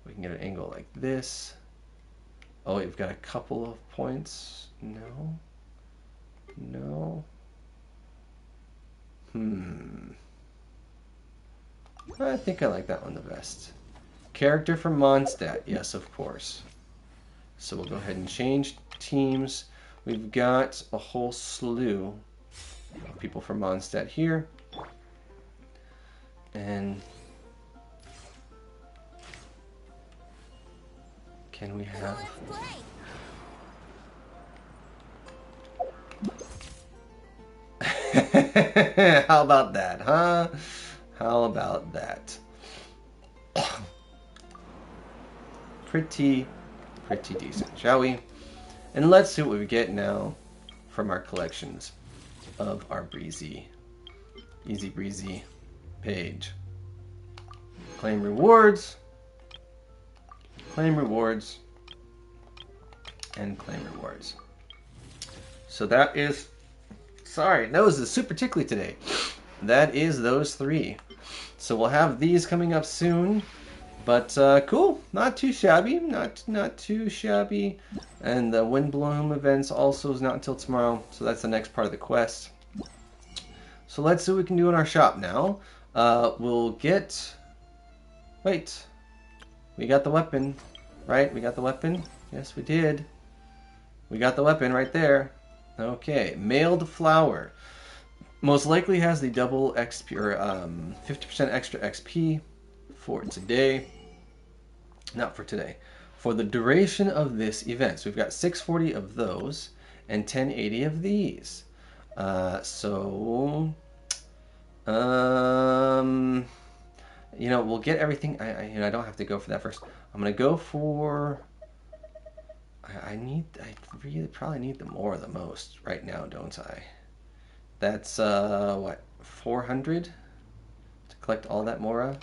We can get an angle like this. Oh, we've got a couple of points. No. No. I think I like that one the best. Character from Mondstadt. Yes, of course. So we'll go ahead and change teams. We've got a whole slew of people from Mondstadt here. And can we have... How about that, huh? How about that? Pretty decent, shall we? And let's see what we get now from our collections of our easy breezy page. Claim rewards, and claim rewards. So that is... Sorry, nose is super tickly today. That is those 3. So we'll have these coming up soon. But cool, not too shabby, not too shabby. And the Windblume events also is not until tomorrow, so that's the next part of the quest. So let's see what we can do in our shop now. We'll get... Wait, we got the weapon, right? We got the weapon? Yes, we did. We got the weapon right there. Okay, mailed flower. Most likely has the double XP, or 50% extra XP for today. Not for today. For the duration of this event. So we've got 640 of those and 1080 of these. You know, we'll get everything. I don't have to go for that first. I'm gonna go for... I really probably need the more the most right now, don't I? That's, what, 400 to collect all that Mora,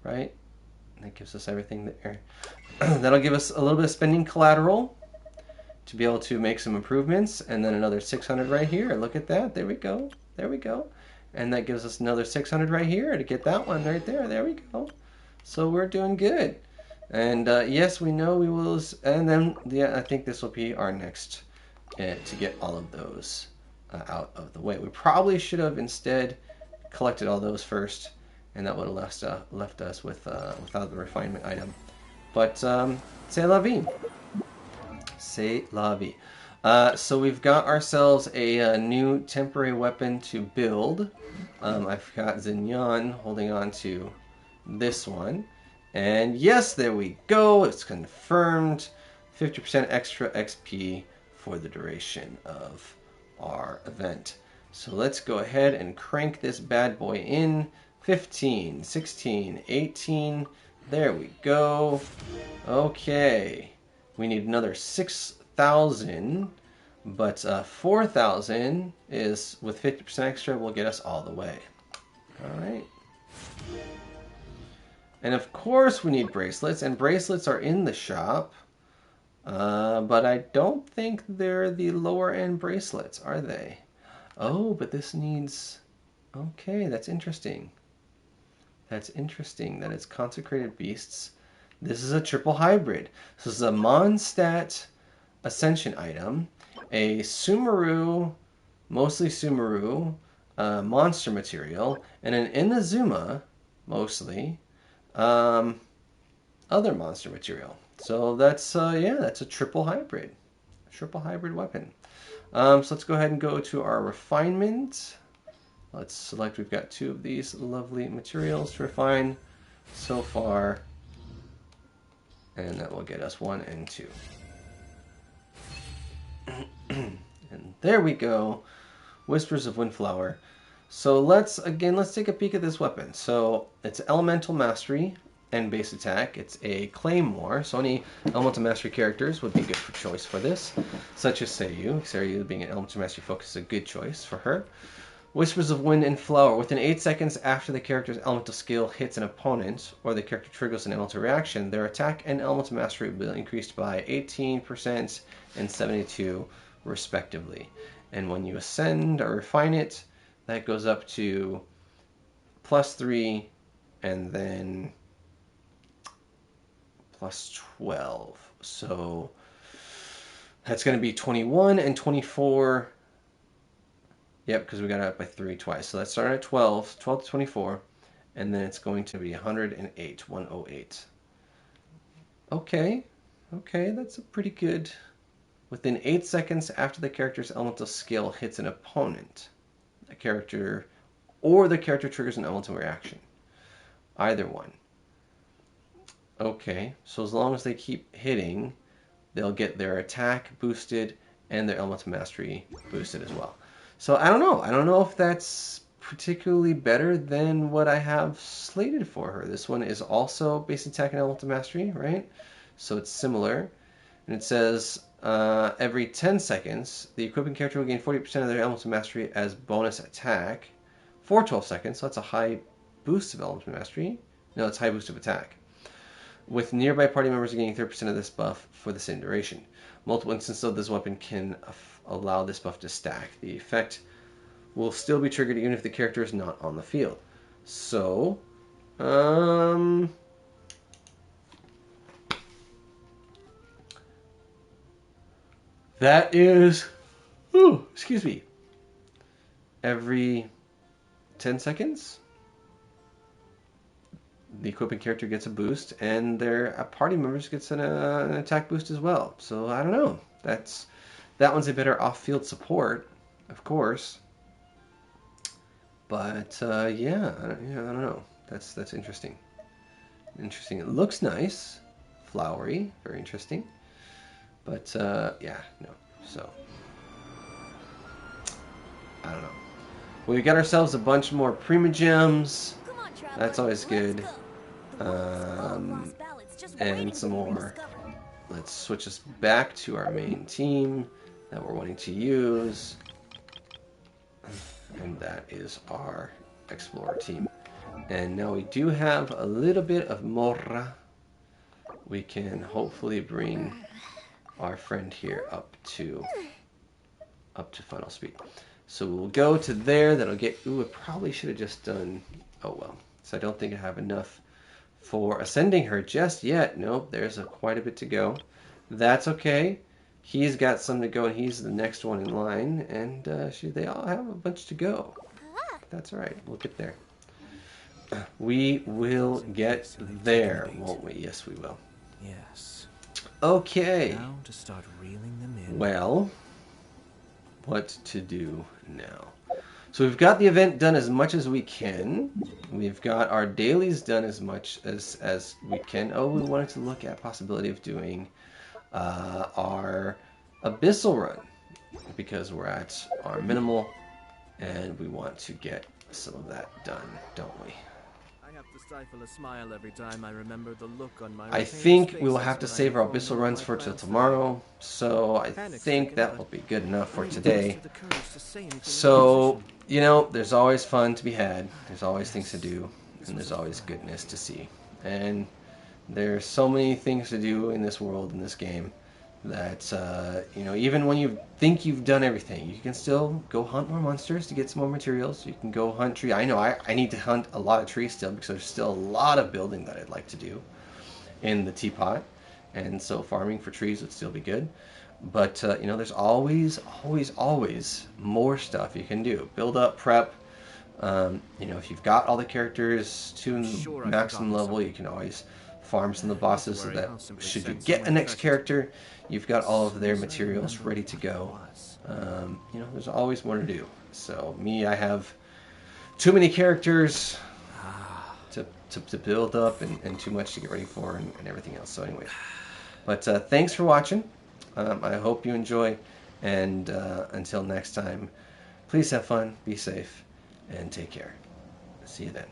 right? And that gives us everything there. That'll give us a little bit of spending collateral to be able to make some improvements, and then another 600 right here. Look at that. There we go. There we go. And that gives us another 600 right here to get that one right there. There we go. So we're doing good. And yes, we know we will. And then I think this will be our next to get all of those out of the way. We probably should have instead collected all those first, and that would have left us with without the refinement item. But c'est la vie. C'est la vie. So we've got ourselves a new temporary weapon to build. I've got Zinyan holding on to this one. And yes, there we go. It's confirmed. 50% extra XP for the duration of our event. So let's go ahead and crank this bad boy in. 15, 16, 18. There we go. Okay. We need another 6,000. But 4,000 is, with 50% extra, will get us all the way. Alright. And of course we need bracelets, and bracelets are in the shop. But I don't think they're the lower end bracelets, are they? Oh, but this needs... Okay, that's interesting. That's interesting that it's consecrated beasts. This is a triple hybrid. So this is a Mondstadt Ascension item, a Sumeru, mostly Sumeru, monster material, and an Inazuma, mostly, other monster material. So that's that's a triple hybrid weapon. So let's go ahead and go to our refinement. Let's select. We've got 2 of these lovely materials to refine so far, and that will get us 1 and 2. And there we go. Whispers of Windflower. So let's take a peek at this weapon. So it's Elemental Mastery and base attack. It's a Claymore, so any Elemental Mastery characters would be good for choice for this, such as Seiryu. Seiryu being an Elemental Mastery focus is a good choice for her. Whispers of Wind and Flower. Within 8 seconds after the character's elemental skill hits an opponent, or the character triggers an elemental reaction, their attack and elemental mastery will be increased by 18% and 72% respectively. And when you ascend or refine it, that goes up to +3 and then +12. So that's going to be 21 and 24. Yep, because we got it up by 3 twice. So let's start at 12 to 24, and then it's going to be 108, 108. Okay, that's a pretty good. Within 8 seconds after the character's elemental skill hits an opponent, the character triggers an elemental reaction. Either one. Okay, so as long as they keep hitting, they'll get their attack boosted and their elemental mastery boosted as well. So I don't know. I don't know if that's particularly better than what I have slated for her. This one is also base attack and elemental mastery, right? So it's similar. And it says every 10 seconds, the equipping character will gain 40% of their elemental mastery as bonus attack for 12 seconds. So that's a high boost of elemental mastery. No, it's high boost of attack. With nearby party members gaining 30% of this buff for the same duration. Multiple instances of this weapon can allow this buff to stack. The effect will still be triggered even if the character is not on the field. So, that is, excuse me, every 10 seconds, the equipping character gets a boost, and their party members gets an attack boost as well. So I don't know. That one's a better off-field support, of course. But I don't know. That's interesting. Interesting. It looks nice, flowery, very interesting. But no. So I don't know. We got ourselves a bunch more Prima Gems. That's always good. And some more. Let's switch us back to our main team that we're wanting to use. And that is our Explorer team. And now we do have a little bit of Morra. we can hopefully bring our friend here up to final speed. So we'll go to there. That'll get. Ooh, I probably should have just done. Oh well. So I don't think I have enough for ascending her just yet. Nope. There's quite a bit to go. That's okay. He's got some to go, and he's the next one in line. And they all have a bunch to go. That's all right. We'll get there. We will get there, won't we? Yes, we will. Yes. Okay. Now to start reeling them in. Well, what to do now? So we've got the event done as much as we can. We've got our dailies done as much as we can. Oh, we wanted to look at possibility of doing our abyssal run because we're at our minimal and we want to get some of that done, don't we? I have to stifle a smile every time I remember the look on my I think we will have to save our abyssal runs for till tomorrow, so I think that will be good enough for today. So, you know, there's always fun to be had, there's always things to do, and there's always goodness to see. And there's so many things to do in this world, in this game, that, you know, even when you think you've done everything, you can still go hunt more monsters to get some more materials. You can go hunt trees. I know I need to hunt a lot of trees still because there's still a lot of building that I'd like to do in the teapot. And so farming for trees would still be good. But, you know, there's always more stuff you can do. Build up, prep. You know, if you've got all the characters to maximum level, you can always farm some of the bosses so that should you get a next character, you've got all of their materials ready to go. You know, there's always more to do. So me, I have too many characters to build up and too much to get ready for and everything else. So anyway, but thanks for watching. I hope you enjoy, and until next time, please have fun, be safe, and take care. See you then.